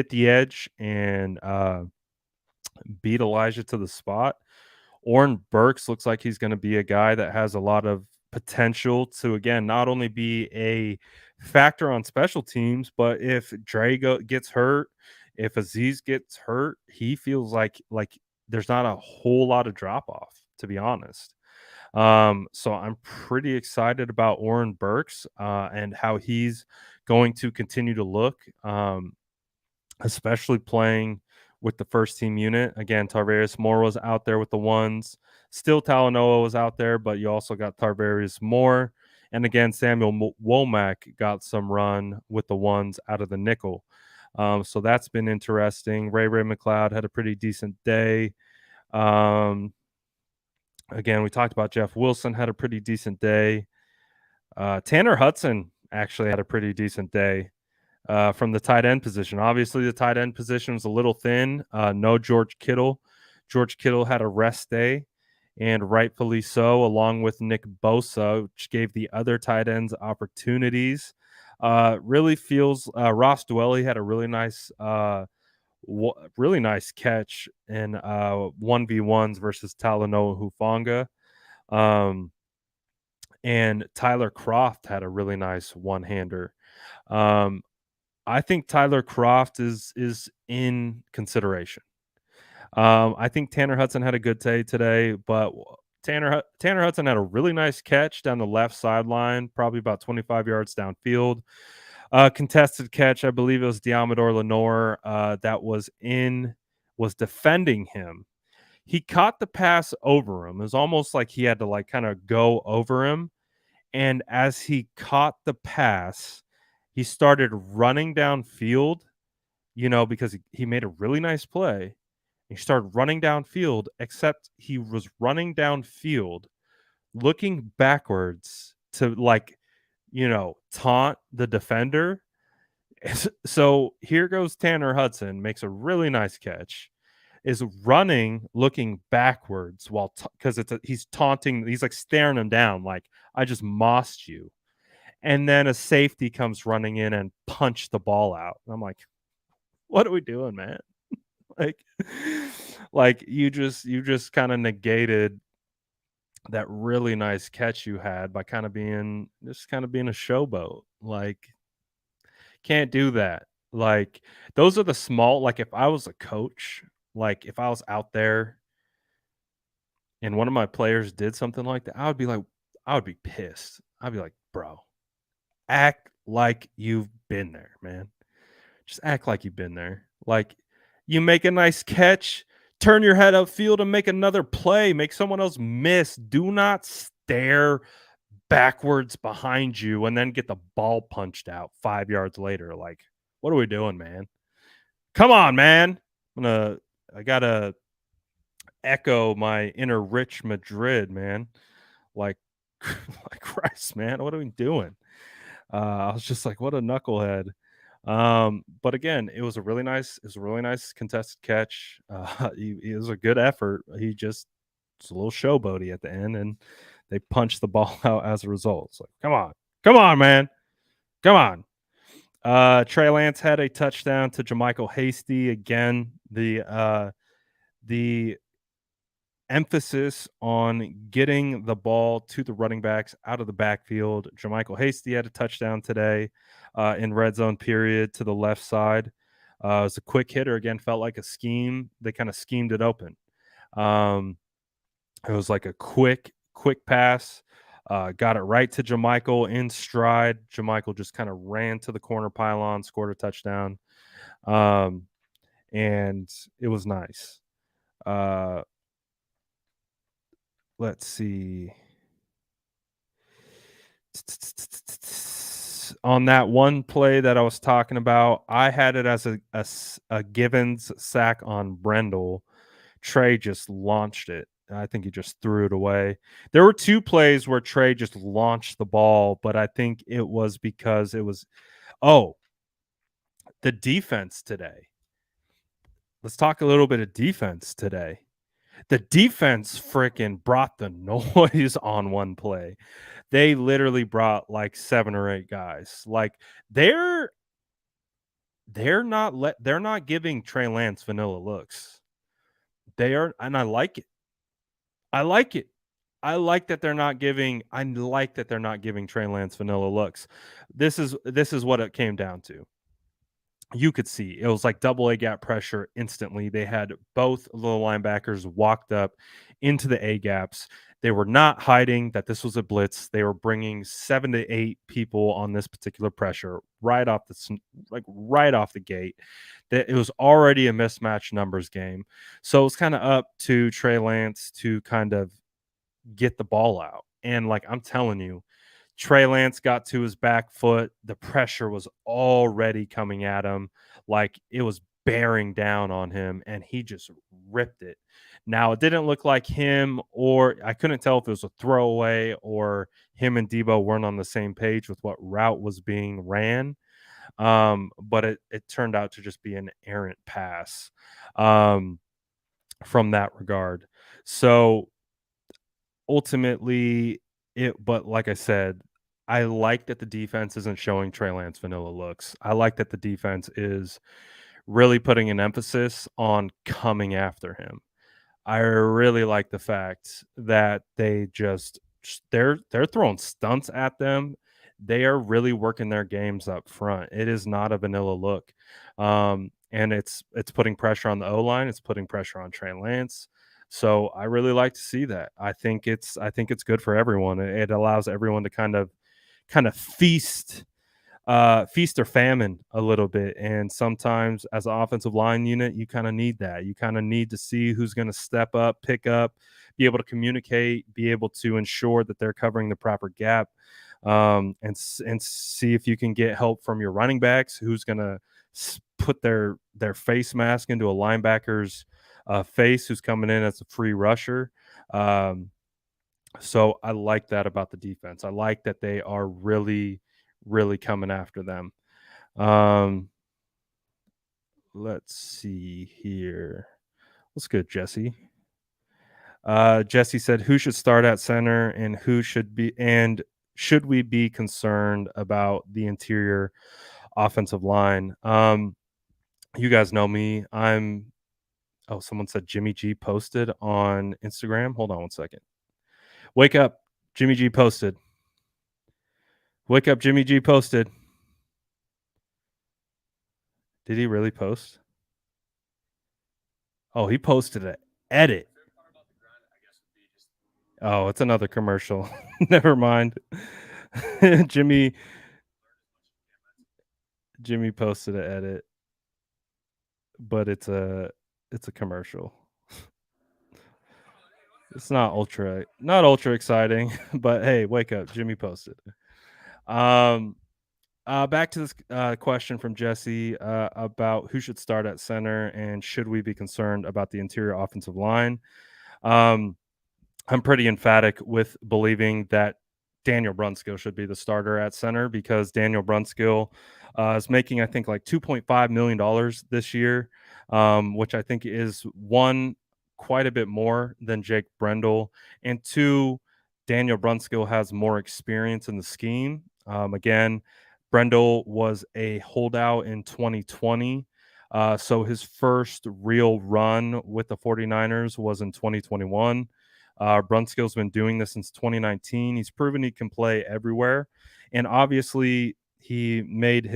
the edge and beat Elijah to the spot. Oren Burks looks like he's going to be a guy that has a lot of potential to, again, not only be a factor on special teams, but if Dre gets hurt, if Aziz gets hurt, he feels like there's not a whole lot of drop off, to be honest. So I'm pretty excited about Oren Burks and how he's going to continue to look, especially playing with the first team unit. Again, Tarvarius Moore was out there with the ones. Still Talanoa was out there, but you also got Tarvarius Moore. And again, Samuel Womack got some run with the ones out of the nickel. So that's been interesting. Ray McLeod had a pretty decent day. Again, we talked about Jeff Wilson had a pretty decent day. Tanner Hudson actually had a pretty decent day from the tight end position. Obviously, the tight end position was a little thin. No George Kittle. George Kittle had a rest day, and rightfully so, along with Nick Bosa, which gave the other tight ends opportunities. Really feels Ross Dwelly had a really nice catch in 1v1s versus Talanoa Hufanga. And Tyler Croft had a really nice one-hander. I think Tyler Croft is in consideration. I think Tanner Hudson had a good day today, but Tanner Hudson had a really nice catch down the left sideline, probably about 25 yards downfield. Contested catch, I believe it was Diamador Lenore that was defending him. He caught the pass over him. It was almost like he had to kind of go over him. And as he caught the pass, he started running downfield, because he made a really nice play. He started running downfield, except he was running downfield, looking backwards to taunt the defender. So here goes Tanner Hudson, makes a really nice catch, is running, looking backwards because he's taunting, he's staring him down, like, I just mossed you. And then a safety comes running in and punched the ball out. I'm like, what are we doing, man? You just kind of negated that really nice catch you had by kind of being a showboat. Can't do that. Those are the small, if I was a coach, if I was out there and one of my players did something like that, I would be pissed. I'd be like, bro, act like you've been there, man. Just act like you've been there. You make a nice catch, turn your head upfield and make another play. Make someone else miss. Do not stare backwards behind you and then get the ball punched out 5 yards later. What are we doing, man? Come on, man. I gotta echo my inner Rich Madrid, man. Christ, man, what are we doing? I was just like, what a knucklehead. But again, it was a really nice contested catch. It was a good effort. He just was a little showboaty at the end, and they punched the ball out as a result. It's like, come on, man, come on. Trey Lance had a touchdown to Jermichael Hasty. Again, the emphasis on getting the ball to the running backs out of the backfield. Jermichael Hasty had a touchdown today in red zone period to the left side. It was a quick hitter. Again, felt like a scheme. They kind of schemed it open. It was like a quick pass. Got it right to Jermichael in stride. Jermichael just kind of ran to the corner pylon, scored a touchdown. um, and it was nice. Uh, let's see. On that one play that I was talking about, I had it as a Givens sack on Brendel. Trey just launched it. I think he just threw it away. There were 2 plays where Trey just launched the ball, but I think it was because it was oh, the defense today. Let's talk a little bit of defense today. The defense freaking brought the noise on one play. They literally brought like 7 or 8 guys. Like they're they're not giving Trey Lance vanilla looks. They are, and I like it. I like it. I like that they're not giving Trey Lance vanilla looks. This is what it came down to. You could see it was like double A gap pressure instantly. They had both little linebackers walked up into the A gaps. They were not hiding that this was a blitz. They were bringing 7 to 8 people on this particular pressure right off the gate. That it was already a mismatch numbers game, so it was kind of up to Trey Lance to kind of get the ball out. And like I'm telling you, Trey Lance got to his back foot. The pressure was already coming at him. Like it was bearing down on him, and he just ripped it. Now, it didn't look like him, or I couldn't tell if it was a throwaway or him and Debo weren't on the same page with what route was being ran. But it turned out to just be an errant pass um, from that regard. So ultimately, but like I said, I like that the defense isn't showing Trey Lance vanilla looks. I like that the defense is really putting an emphasis on coming after him. I really like the fact that they're throwing stunts at them. They are really working their games up front. It is not a vanilla look. And it's putting pressure on the O-line, it's putting pressure on Trey Lance. So I really like to see that. I think it's good for everyone. It allows everyone to kind of feast or famine a little bit. And sometimes, as an offensive line unit, you kind of need that. You kind of need to see who's going to step up, pick up, be able to communicate, be able to ensure that they're covering the proper gap, and see if you can get help from your running backs, who's going to put their face mask into a linebacker's face, who's coming in as a free rusher. Um, so I like that about the defense. I like that they are really coming after them. Um, let's see here. What's good, Jesse? Jesse said, "Who should start at center, and should we be concerned about the interior offensive line?" You guys know me. Oh, someone said Jimmy G posted on Instagram. Hold on one second. Wake up, Jimmy G posted. Wake up, Jimmy G posted. Did he really post? Oh, he posted an edit. Oh, it's another commercial. Never mind. Jimmy Jimmy posted an edit, but it's a commercial. It's not ultra exciting, but hey, wake up. Jimmy posted. Um back to this question from Jesse about who should start at center and should we be concerned about the interior offensive line. Um I'm pretty emphatic with believing that Daniel Brunskill should be the starter at center because Daniel Brunskill is making, I think, like $2.5 million this year, which I think is one, quite a bit more than Jake Brendel, and two, Daniel Brunskill has more experience in the scheme. Again, Brendel was a holdout in 2020. So his first real run with the 49ers was in 2021. Brunskill's been doing this since 2019. He's proven he can play everywhere, and obviously he played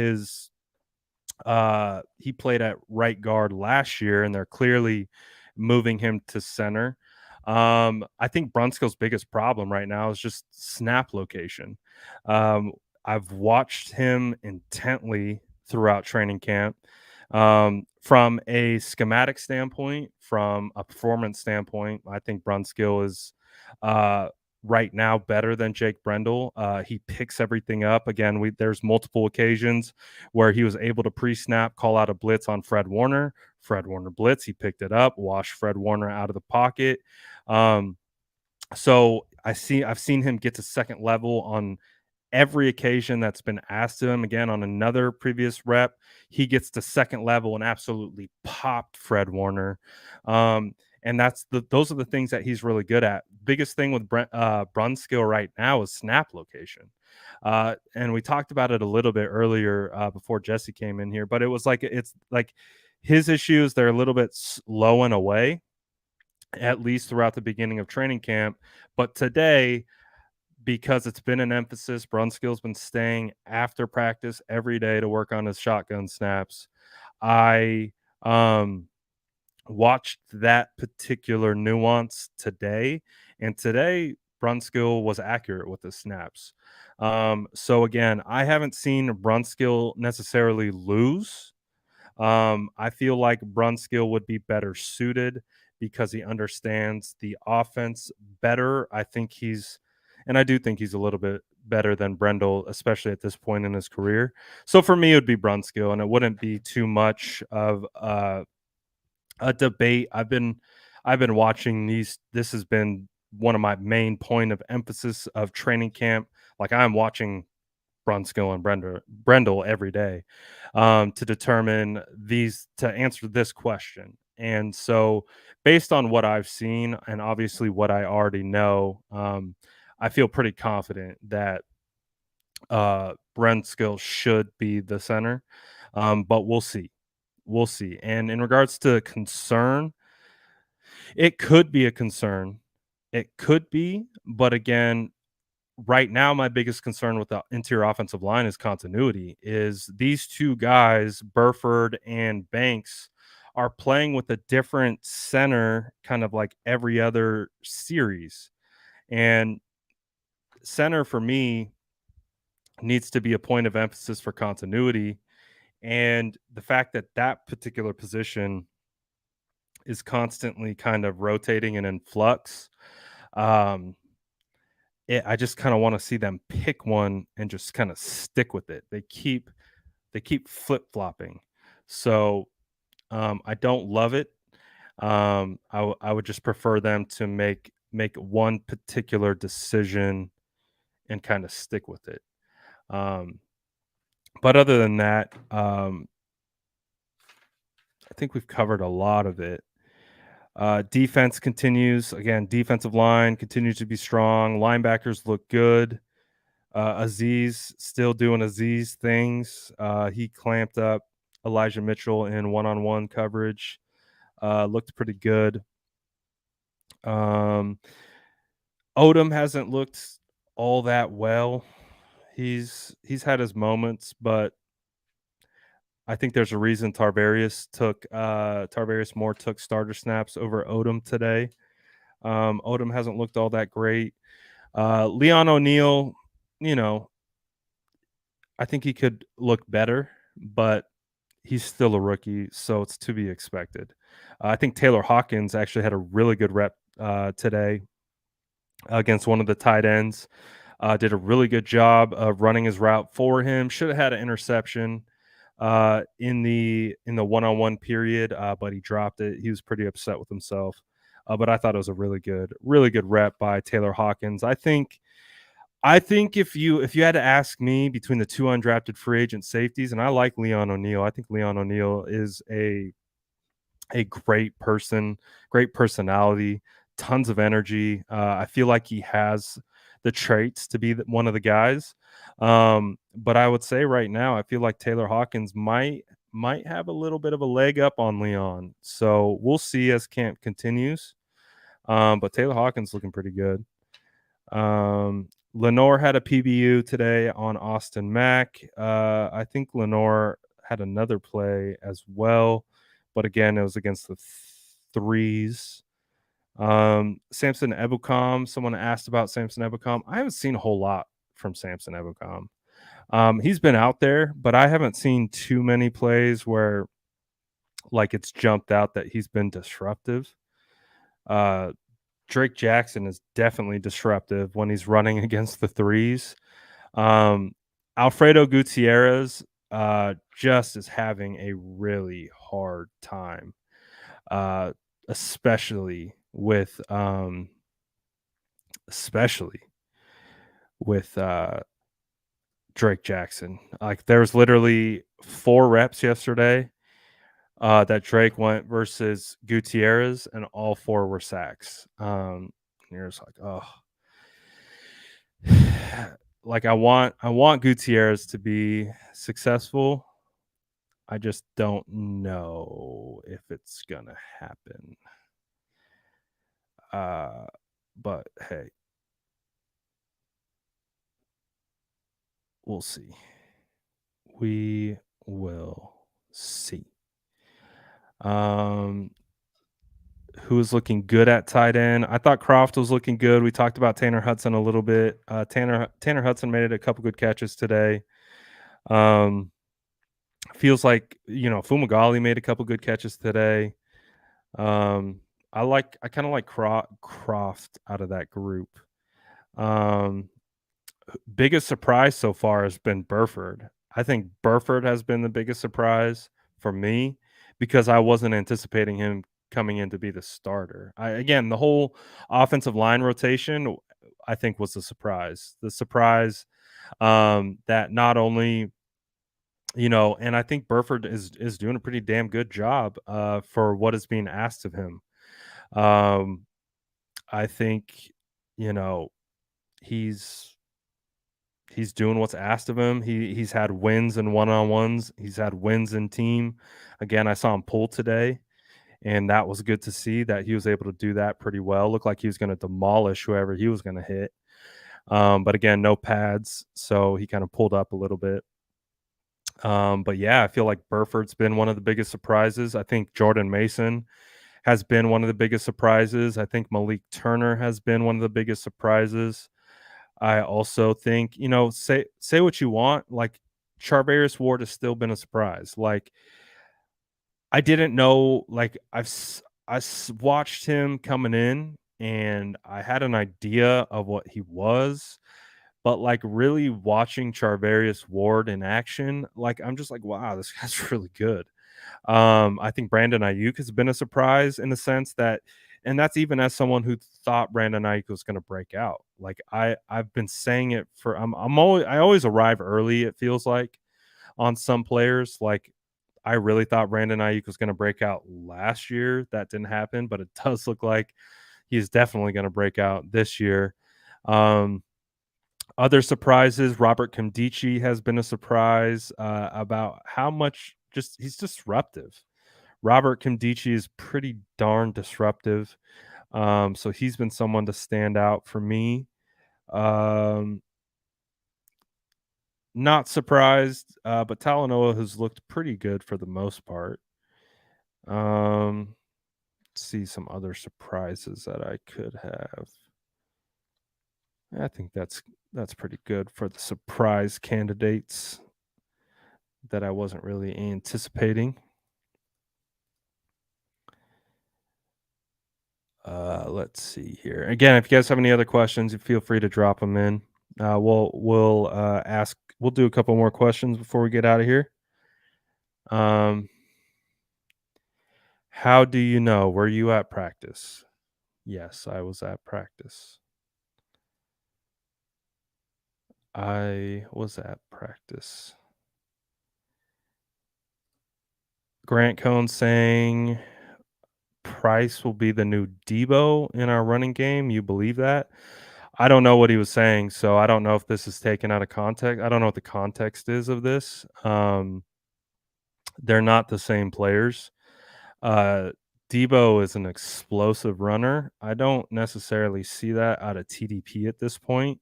at right guard last year, and they're clearly moving him to center. I think Brunskill's biggest problem right now is just snap location. Um, I've watched him intently throughout training camp. From a schematic standpoint, from a performance standpoint, I think Brunskill is uh, right now better than Jake Brendel. He picks everything up. Again, there's multiple occasions where he was able to pre-snap, call out a blitz on Fred Warner. Fred Warner blitz, he picked it up, washed Fred Warner out of the pocket. Um, I've seen him get to second level on every occasion that's been asked to him. Again, on another previous rep, he gets to second level and absolutely popped Fred Warner. Um, and those are the things that he's really good at. Biggest thing with Brunskill right now is snap location. And we talked about it a little bit earlier before Jesse came in here, but it's like his issues, they're a little bit slow and away, at least throughout the beginning of training camp. But today, because it's been an emphasis, Brunskill's been staying after practice every day to work on his shotgun snaps. I watched that particular nuance today, and today Brunskill was accurate with the snaps. So again, I haven't seen Brunskill necessarily lose. I feel like Brunskill would be better suited because he understands the offense better. I do think he's a little bit better than Brendel, especially at this point in his career. So for me, it would be Brunskill, and it wouldn't be too much of a debate. I've been watching these. This has been one of my main point of emphasis of training camp. Like I'm watching Brunskill and Brendel every day to determine to answer this question. And so, based on what I've seen and obviously what I already know, I feel pretty confident that Brunskill should be the center. But we'll see. We'll see. And in regards to concern, it could be a concern. It could be, but again, right now my biggest concern with the interior offensive line is continuity. Is these two guys, Burford and Banks, are playing with a different center kind of like every other series. And center for me needs to be a point of emphasis for continuity. And the fact that that particular position is constantly kind of rotating and in flux, um, I just kind of want to see them pick one and just kind of stick with it. They keep flip flopping, so I don't love it. I would just prefer them to make one particular decision and kind of stick with it. Um, but other than that, I think we've covered a lot of it. Defense continues again. Defensive line continues to be strong. Linebackers look good. Aziz still doing Aziz things. He clamped up Elijah Mitchell in one-on-one coverage. Looked pretty good. Um, Odom hasn't looked all that well. He's had his moments, but I think there's a reason Tarvarius Moore took starter snaps over Odom today. Odom hasn't looked all that great. Leon O'Neal, you know, I think he could look better, but he's still a rookie, so it's to be expected. I think Taylor Hawkins actually had a really good rep today against one of the tight ends. Did a really good job of running his route for him. Should have had an interception in the one-on-one period, but he dropped it. He was pretty upset with himself. But I thought it was a really good rep by Taylor Hawkins. I think if you had to ask me between the two undrafted free agent safeties, and I like Leon O'Neal, I think Leon O'Neal is a great person, great personality, tons of energy. I feel like he has the traits to be one of the guys. But I would say right now, I feel like Taylor Hawkins might have a little bit of a leg up on Leon. So we'll see as camp continues. But Taylor Hawkins looking pretty good. Lenore had a PBU today on Austin Mack. I think Lenore had another play as well, but again, it was against the threes. Samson Ebukam, someone asked about Samson Ebukam. I haven't seen a whole lot from Samson Ebukam. He's been out there, but I haven't seen too many plays where like it's jumped out that he's been disruptive. Uh, Drake Jackson is definitely disruptive when he's running against the threes. Um, Alfredo Gutierrez just is having a really hard time, uh, especially with especially with Drake Jackson. Like there was literally 4 reps yesterday that Drake went versus Gutierrez, and all 4 were sacks. And you're just like, oh, like I want Gutierrez to be successful. I just don't know if it's gonna happen. Uh, but hey, we'll see. We will see. Um, who is looking good at tight end? I thought Croft was looking good. We talked about Tanner Hudson a little bit. Tanner Hudson made it a couple good catches today. Um, feels like Fumagalli made a couple good catches today. Um, I kind of like Croft out of that group. Um, biggest surprise so far has been Burford. I think Burford has been the biggest surprise for me because I wasn't anticipating him coming in to be the starter. Again, the whole offensive line rotation, I think, was a surprise. The surprise that not only and I think Burford is doing a pretty damn good job for what is being asked of him. Um, I think you know he's he's doing what's asked of him. He's had wins in one-on-ones. He's had wins in team. Again, I saw him pull today, and that was good to see that he was able to do that pretty well. Looked like he was going to demolish whoever he was going to hit. But again, no pads, so he kind of pulled up a little bit. But yeah, I feel like Burford's been one of the biggest surprises. I think Jordan Mason has been one of the biggest surprises. I think Malik Turner has been one of the biggest surprises. I also think, say what you want, like Charvarius Ward has still been a surprise. Like I didn't know, like watched him coming in, and I had an idea of what he was, but like really watching Charvarius Ward in action, like I'm just like, wow, this guy's really good. I think Brandon Ayuk has been a surprise in the sense that, and that's even as someone who thought Brandon Ayuk was going to break out. Like I've been saying it for I always arrive early. It feels like on some players. Like I really thought Brandon Ayuk was going to break out last year. That didn't happen, but it does look like he's definitely going to break out this year. Um, Other surprises, Robert Kimdichie has been a surprise about how much he's disruptive. Robert Kimdichie is pretty darn disruptive. So he's been someone to stand out for me. Um, Not surprised, but Talanoa has looked pretty good for the most part. Let's see some other surprises that I could have. I think that's pretty good for the surprise candidates that I wasn't really anticipating. Let's see here. Again, if you guys have any other questions, feel free to drop them in. We'll ask. We'll do a couple more questions before we get out of here. How do you know? Were you at practice? Yes, I was at practice. I was at practice. Grant Cohn saying Price will be the new Debo in our running game. You believe that? I don't know what he was saying, so I don't know if this is taken out of context. I don't know what the context is of this. They're not the same players. Debo is an explosive runner. I don't necessarily see that out of TDP at this point.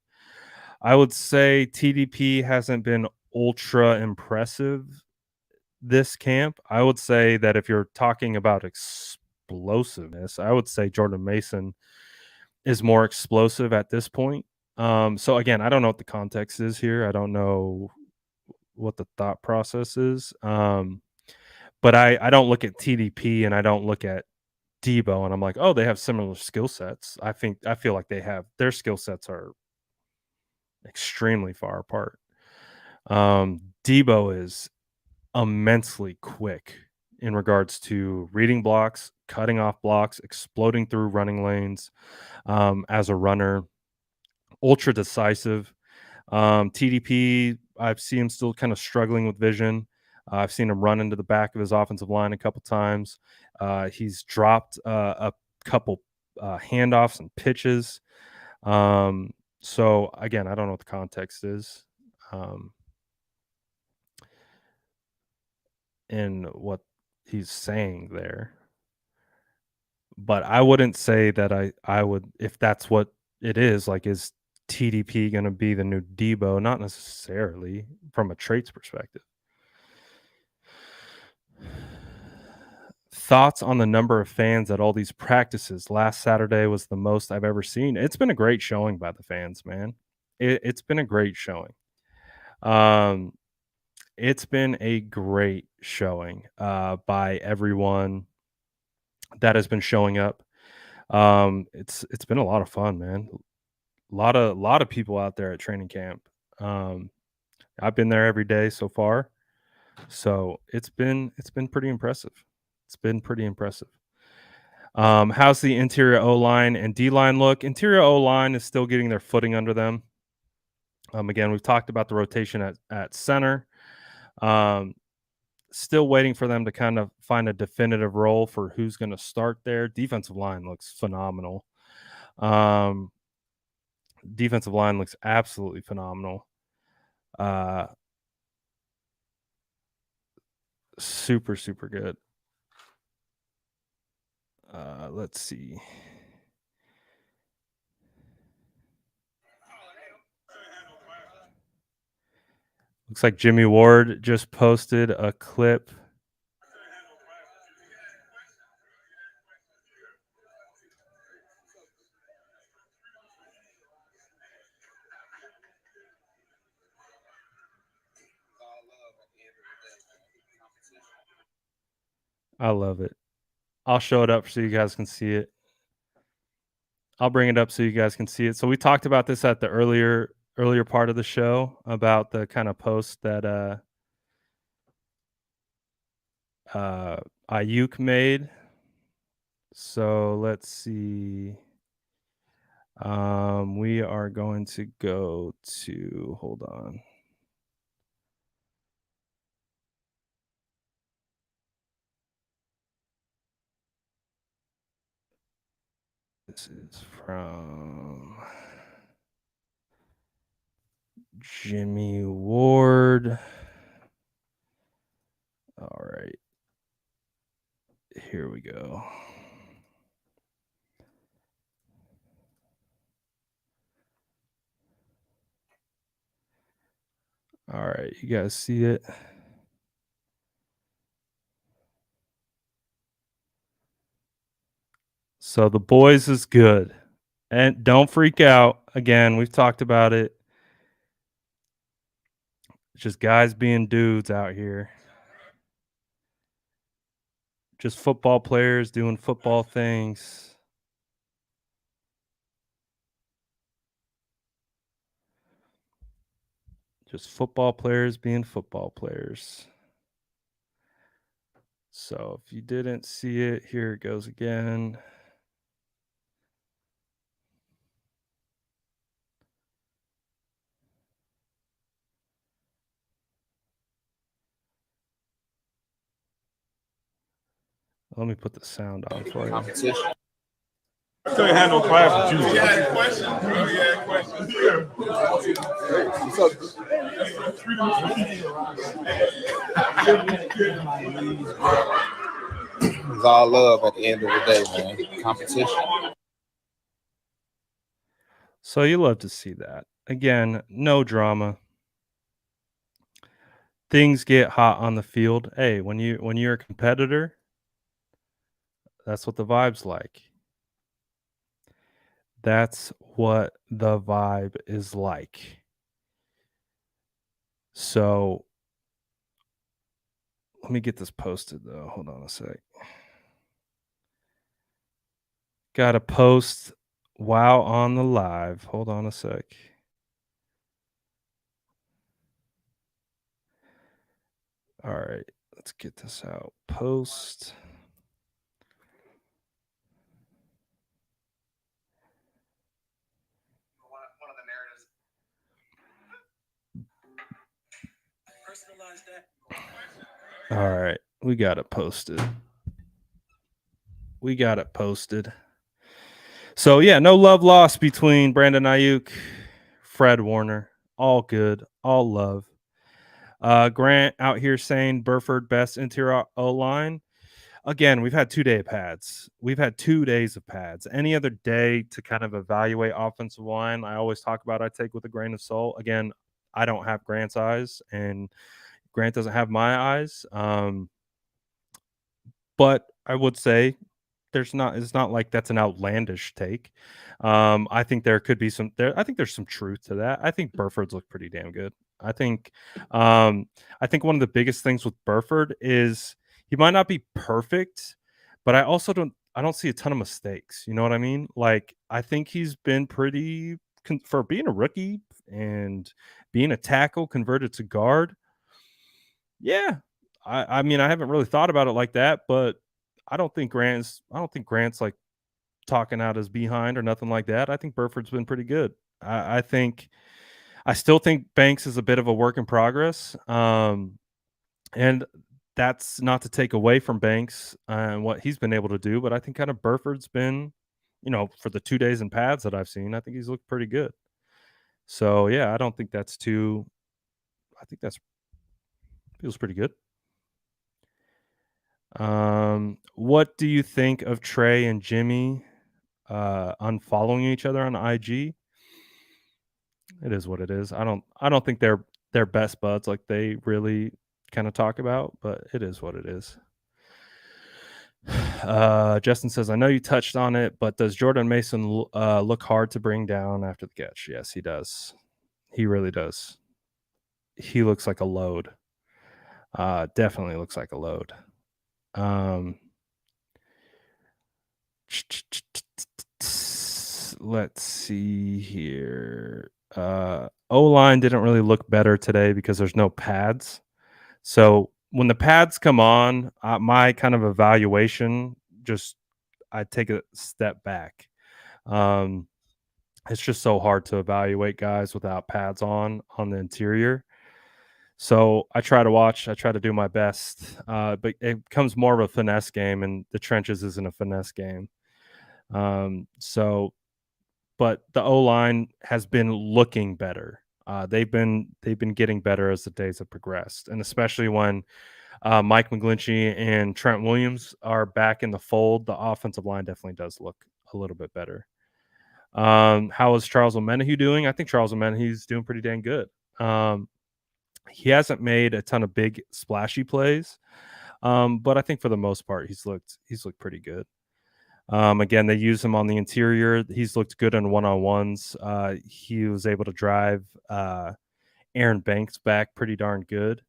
I would say TDP hasn't been ultra impressive this camp. I would say that if you're talking about explosiveness, I would say Jordan Mason is more explosive at this point. So again, I don't know what the context is here. I don't know what the thought process is. But I don't look at TDP and I don't look at Debo and I'm like, oh, they have similar skill sets. I feel like their skill sets are extremely far apart. Debo is immensely quick in regards to reading blocks, cutting off blocks, exploding through running lanes as a runner, ultra decisive. TDP, I've seen him still kind of struggling with vision. I've seen him run into the back of his offensive line a couple times. He's dropped a couple handoffs and pitches. So again, I don't know what the context is in what he's saying there, but I wouldn't say that I would if that's what it is. Like, is TDP going to be the new Debo? Not necessarily from a traits perspective. Thoughts on the number of fans at all these practices? Last Saturday was the most I've ever seen. It's been a great showing by the fans, man. It's been a great showing. It's been a great showing by everyone that has been showing up. It's been a lot of fun, man. A lot of people out there at training camp. I've been there every day so far, so it's been pretty impressive. It's been pretty impressive. How's the interior O line and D line look? Interior O line is still getting their footing under them. Again, we've talked about the rotation at center. Still waiting for them to kind of find a definitive role for who's going to start there. Defensive line looks phenomenal. Defensive line looks absolutely phenomenal. Super, super good. Let's see. Looks like Jimmy Ward just posted a clip. I love it. I'll show it up so you guys can see it. I'll bring it up so you guys can see it. So we talked about this at the earlier part of the show about the kind of post that Aiyuk made. So let's see. We are going to go to, hold on. This is from Jimmy Ward. All right. Here we go. All right. You guys see it? So the boys is good. And don't freak out. Again, we've talked about it. It's just guys being dudes out here. Just football players doing football things. Just football players being football players. So if you didn't see it, here it goes again. Let me put the sound on for you. Competition. Still ain't had no class with you. You had a question? Oh, you had a question? It's all love at the end of the day, man. Competition. So you love to see that. Again, no drama. Things get hot on the field. Hey, when you're a competitor, that's what the vibe's like. That's what the vibe is like. So Let me get this posted though. Hold on a sec. Got to post while on the live. Hold on a sec. All right, let's get this out. Post. All right, we got it posted. So yeah, no love lost between Brandon Aiyuk, Fred Warner. All good, all love. Grant out here saying Burford best interior O line. Again, we've had 2 day pads. We've had 2 days of pads. Any other day to kind of evaluate offensive line, I always talk about I take with a grain of salt. Again, I don't have Grant's eyes, and Grant doesn't have my eyes. But I would say it's not like that's an outlandish take. I think there could be I think there's some truth to that. I think Burford's look pretty damn good. I think one of the biggest things with Burford is he might not be perfect, but I don't see a ton of mistakes. You know what I mean? Like I think he's been pretty for being a rookie and being a tackle converted to guard. Yeah. I mean, I haven't really thought about it like that, but I don't think Grant's like talking out his behind or nothing like that. I think Burford's been pretty good. I still think Banks is a bit of a work in progress. And that's not to take away from Banks and what he's been able to do, but I think kind of Burford's been, for the 2 days in pads that I've seen, I think he's looked pretty good. So yeah, I don't think I think that's feels pretty good. What do you think of Trey and Jimmy unfollowing each other on IG? It is what it is. I don't think they're best buds like they really kind of talk about, but it is what it is. Justin says, I know you touched on it, but does Jordan Mason look hard to bring down after the catch? Yes, he does. He really does. He looks like a load. Definitely looks like a load. Let's see here. O-line didn't really look better today because there's no pads. So when the pads come on, my kind of evaluation, I take a step back. It's just so hard to evaluate guys without pads on the interior. So I try to do my best, but it becomes more of a finesse game, and the trenches isn't a finesse game. But the O-line has been looking better. They've been getting better as the days have progressed, and especially when Mike McGlinchey and Trent Williams are back in the fold, the offensive line definitely does look a little bit better. How is Charles Omenihu doing? I think Charles Omenahu's doing pretty dang good. He hasn't made a ton of big splashy plays, but I think for the most part he's looked pretty good. Again, they use him on the interior. He's looked good in one-on-ones. He was able to drive Aaron Banks back pretty darn good.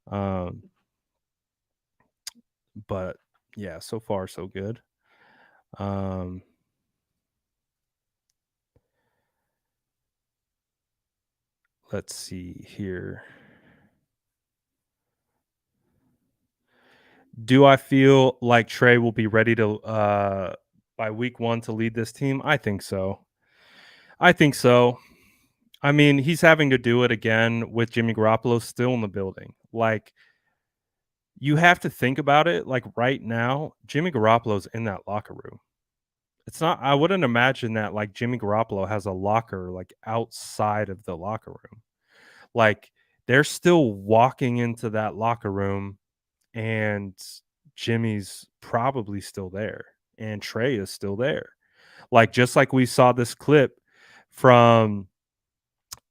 But yeah, so far so good. Let's see here. Do I feel like Trey will be ready to by week 1 to lead this team? I think so. I mean, he's having to do it again with Jimmy Garoppolo still in the building. Like, you have to think about it. Like right now, Jimmy Garoppolo's in that locker room. It's not. I wouldn't imagine that like Jimmy Garoppolo has a locker like outside of the locker room. Like they're still walking into that locker room, and Jimmy's probably still there, and Trey is still there. Like just like we saw this clip from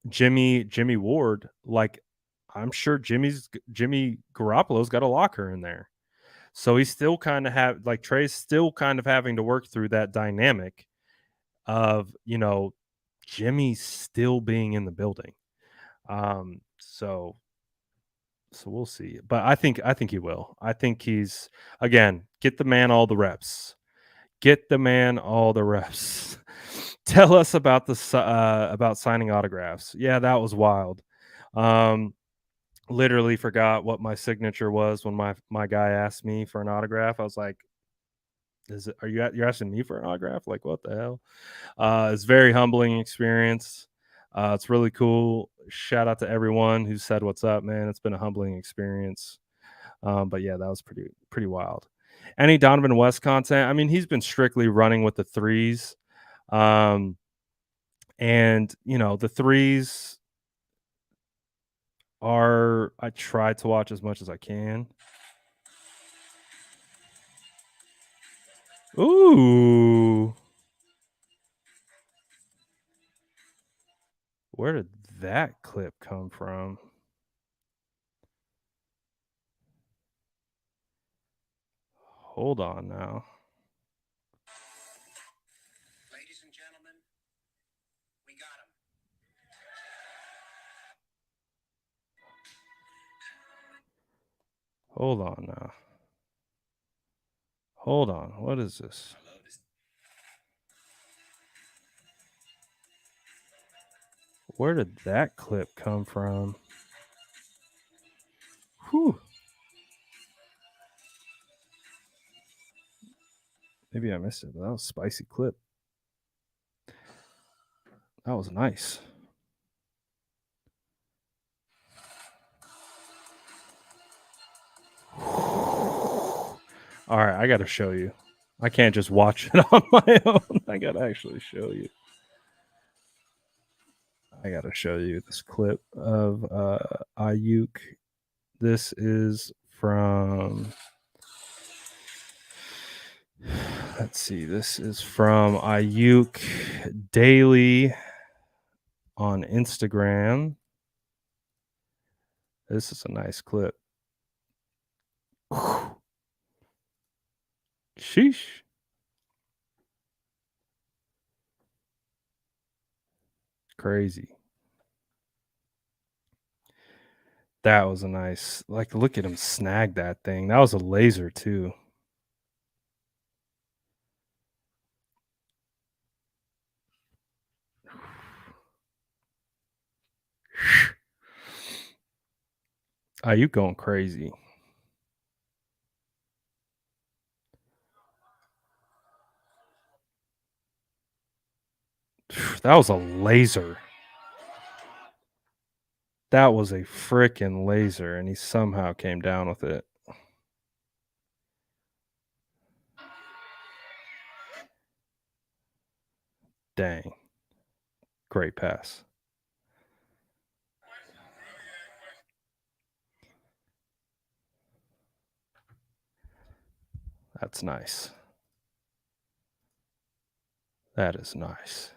Jimmy Ward, like I'm sure Jimmy Garoppolo's got a locker in there. So he's still kind of Trey's still kind of having to work through that dynamic of, Jimmy still being in the building. So So we'll see. But I think he will. I think he's again, get the man all the reps. Get the man all the reps. Tell us about about signing autographs. Yeah, that was wild. Literally forgot what my signature was when my guy asked me for an autograph. I was like, you're asking me for an autograph? Like, what the hell? It's a very humbling experience. It's really cool. Shout out to everyone who said what's up, man. It's been a humbling experience. But yeah, that was pretty wild. Any Donovan West content? I mean, he's been strictly running with the threes. And the threes I try to watch as much as I can. Ooh. Where did that clip come from? Hold on now. Ladies and gentlemen, we got him. Hold on now. Hold on. What is this? Where did that clip come from? Whew. Maybe I missed it, but that was a spicy clip. That was nice. All right, I got to show you. I can't just watch it on my own. I got to actually show you. I got to show you this clip of Aiyuk. This is from, let's see, this is from Aiyuk Daily on Instagram. This is a nice clip. Sheesh. Crazy. That was a nice, like, look at him snag that thing. That was a laser too. You going crazy. That was a laser. That was a freaking laser, and he somehow came down with it. Dang. Great pass. That's nice. That is nice.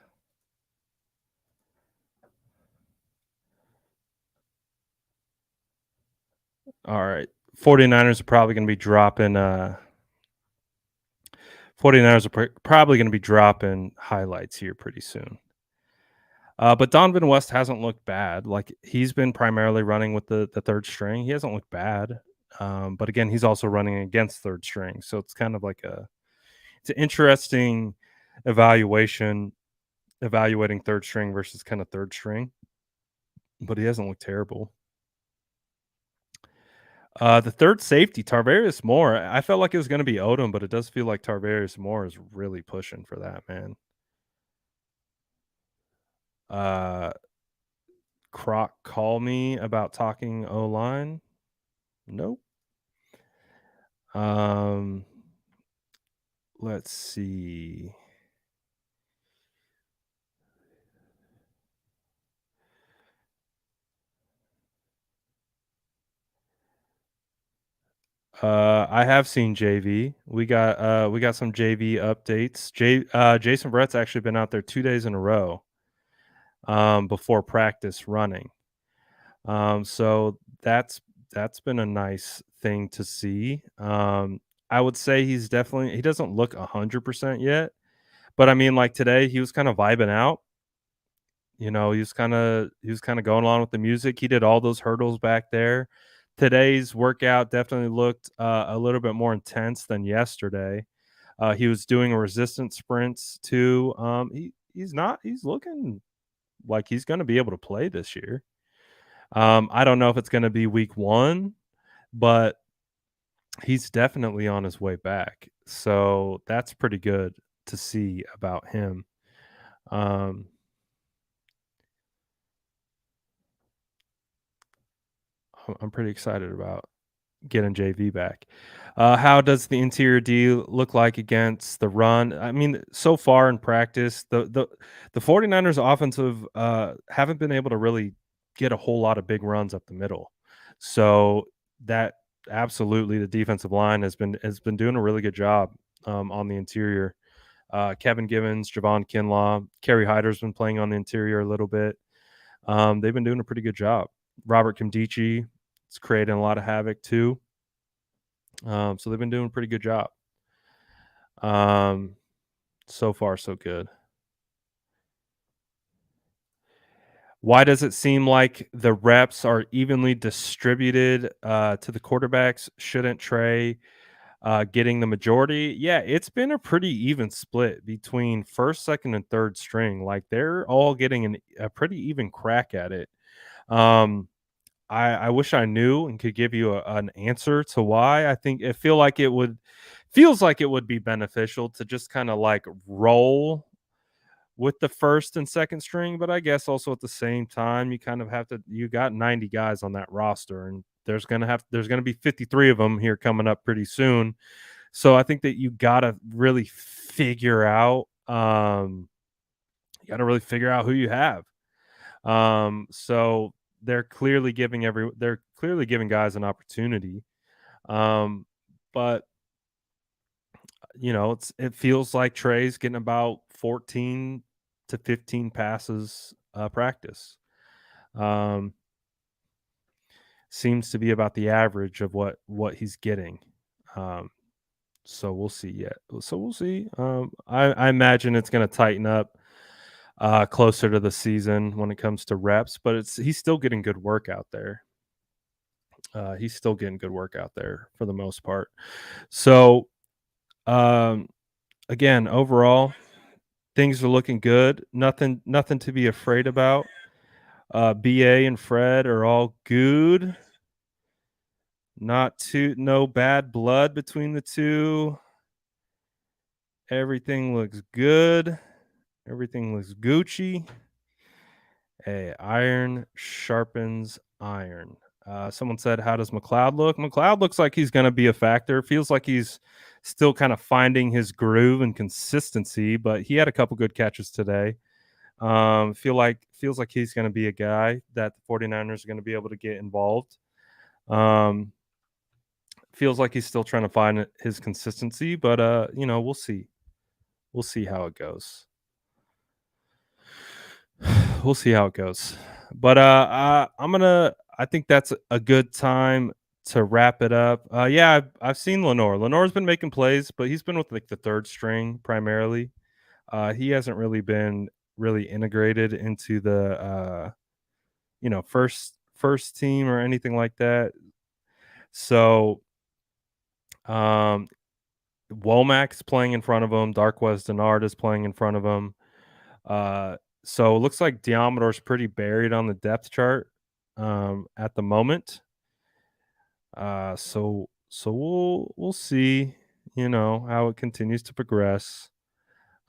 All right. 49ers are probably going to be dropping 49ers are probably going to be dropping highlights here pretty soon. But Donovan West hasn't looked bad. Like, he's been primarily running with the third string. He hasn't looked bad. But again, he's also running against third string. So it's kind of like it's an interesting evaluating third string versus kind of third string. But he hasn't looked terrible. The third safety, Tarvarius Moore. I felt like it was going to be Odom, but it does feel like Tarvarius Moore is really pushing for that, man. Croc, call me about talking O-line. Nope. Let's see. I have seen JV. We got some JV updates. Jason Brett's actually been out there 2 days in a row before practice running. So that's been a nice thing to see. I would say he doesn't look 100% yet, but I mean, like, today he was kind of vibing out. He was kind of going along with the music. He did all those hurdles back there. Today's workout definitely looked a little bit more intense than yesterday. He was doing resistance sprints too. He's looking like he's going to be able to play this year. I don't know if it's going to be week 1, but he's definitely on his way back. So that's pretty good to see about him. Um, I'm pretty excited about getting JV back. How does the interior D look like against the run? I mean, so far in practice, the 49ers offensive haven't been able to really get a whole lot of big runs up the middle. So that absolutely the defensive line has been doing a really good job on the interior. Kevin Givens, Javon Kinlaw, Kerry Hyder's been playing on the interior a little bit. They've been doing a pretty good job. Robert Kimdichie is creating a lot of havoc too. So they've been doing a pretty good job. So far, so good. Why does it seem like the reps are evenly distributed to the quarterbacks? Shouldn't Trey getting the majority? Yeah, it's been a pretty even split between first, second, and third string. Like they're all getting a pretty even crack at it. I wish I knew and could give you an answer to why. I think it feels like it would be beneficial to just kind of like roll with the first and second string, but I guess also at the same time you kind of have to. You got 90 guys on that roster, and there's gonna be 53 of them here coming up pretty soon. So I think that you gotta really figure out. You got to really figure out who you have. So they're clearly giving guys an opportunity. But it feels like Trey's getting about 14 to 15 passes practice. Seems to be about the average of what he's getting. So we'll see. So we'll see. I imagine it's going to tighten up closer to the season when it comes to reps, but he's still getting good work out there. He's still getting good work out there for the most part. So, again, overall, things are looking good. Nothing to be afraid about. BA and Fred are all good. No bad blood between the two. Everything looks good. Everything looks Gucci. Hey, iron sharpens iron. Someone said, how does McLeod look? McLeod looks like he's going to be a factor. Feels like he's still kind of finding his groove and consistency, but he had a couple good catches today. Feels like he's going to be a guy that the 49ers are going to be able to get involved. Feels like he's still trying to find his consistency, but we'll see. We'll see how it goes. We'll see how it goes. But I think that's a good time to wrap it up. Yeah, I've seen Lenore. Lenore's been making plays, but he's been with like the third string primarily. He hasn't really been really integrated into the first team or anything like that. So Womack's playing in front of him. Darquez Denard is playing in front of him. So it looks like Diamodore's pretty buried on the depth chart at the moment. So we'll see, how it continues to progress.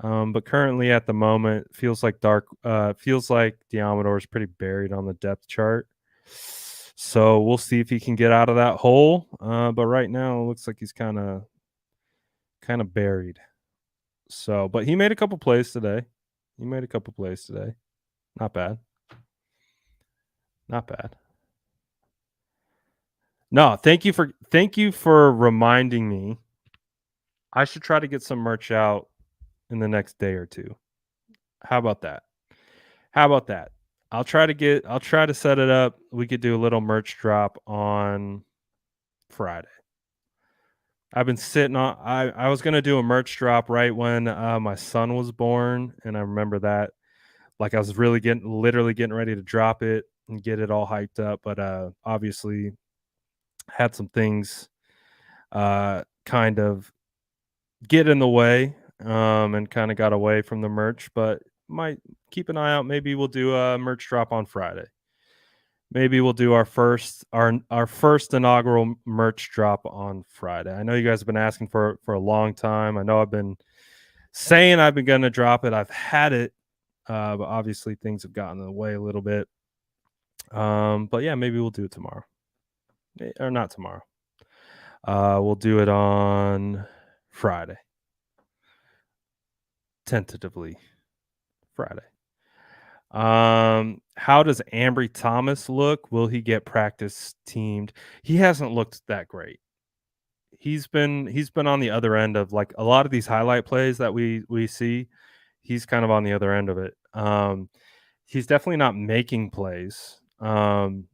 But currently at the moment, feels like Diamodore's pretty buried on the depth chart. So we'll see if he can get out of that hole. But right now it looks like he's kind of buried. So, but he made a couple plays today. Not bad. No, thank you for reminding me. I should try to get some merch out in the next day or two. How about that? I'll try to set it up. We could do a little merch drop on Friday. I've been sitting on I was gonna do a merch drop right when my son was born, and I remember that. Like I was literally getting ready to drop it and get it all hyped up, but obviously Had some things kind of get in the way, and kind of got away from the merch, but might keep an eye out. Maybe we'll do a merch drop on Friday. Maybe we'll do our first inaugural merch drop on Friday. I know you guys have been asking for a long time. I know I've been saying I've been going to drop it. I've had it, but obviously things have gotten in the way a little bit. But yeah, maybe we'll do it tomorrow, or not tomorrow. We'll do it on Friday, tentatively Friday. How does Ambry Thomas look? Will he get practice teamed? He hasn't looked that great. He's been on the other end of like a lot of these highlight plays that we see. He's kind of on the other end of it. He's definitely not making plays. Kind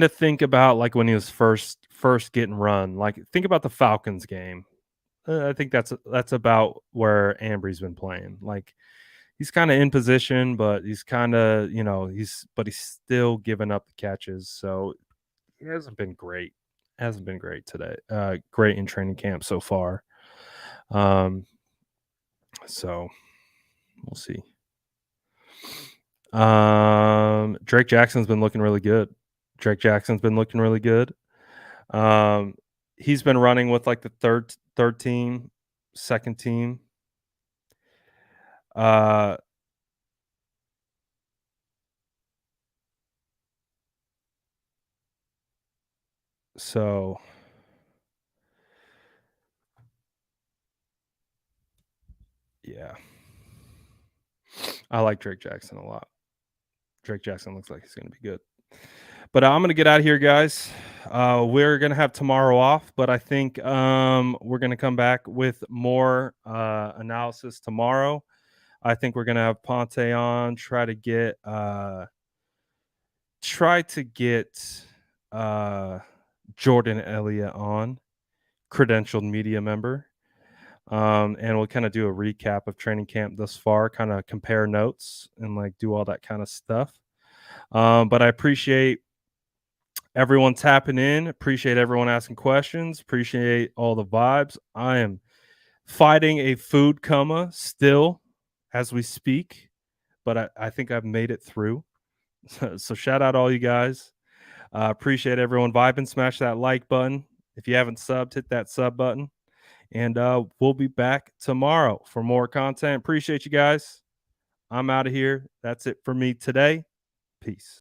of think about like when he was first getting run. Like think about the Falcons game. I think that's about where Ambry's been playing. Like he's kind of in position, but he's kind of he's still giving up the catches. So he hasn't been great. Hasn't been great today. Great in training camp so far. So we'll see. Drake Jackson's been looking really good. He's been running with like the third team, second team. So yeah. I like Drake Jackson a lot. Drake Jackson looks like he's going to be good. But I'm going to get out of here, guys. We're going to have tomorrow off, but I think we're going to come back with more analysis tomorrow. I think we're going to have Ponte on, try to get Jordan Elliott on, credentialed media member. And we'll kind of do a recap of training camp thus far, kind of compare notes and like do all that kind of stuff. But I appreciate everyone tapping in. Appreciate everyone asking questions. Appreciate all the vibes. I am fighting a food coma still as we speak, but I think I've made it through. So shout out all you guys. Appreciate everyone vibing. Smash that like button. If you haven't subbed, hit that sub button. And we'll be back tomorrow for more content. Appreciate you guys. I'm out of here. That's it for me today. Peace.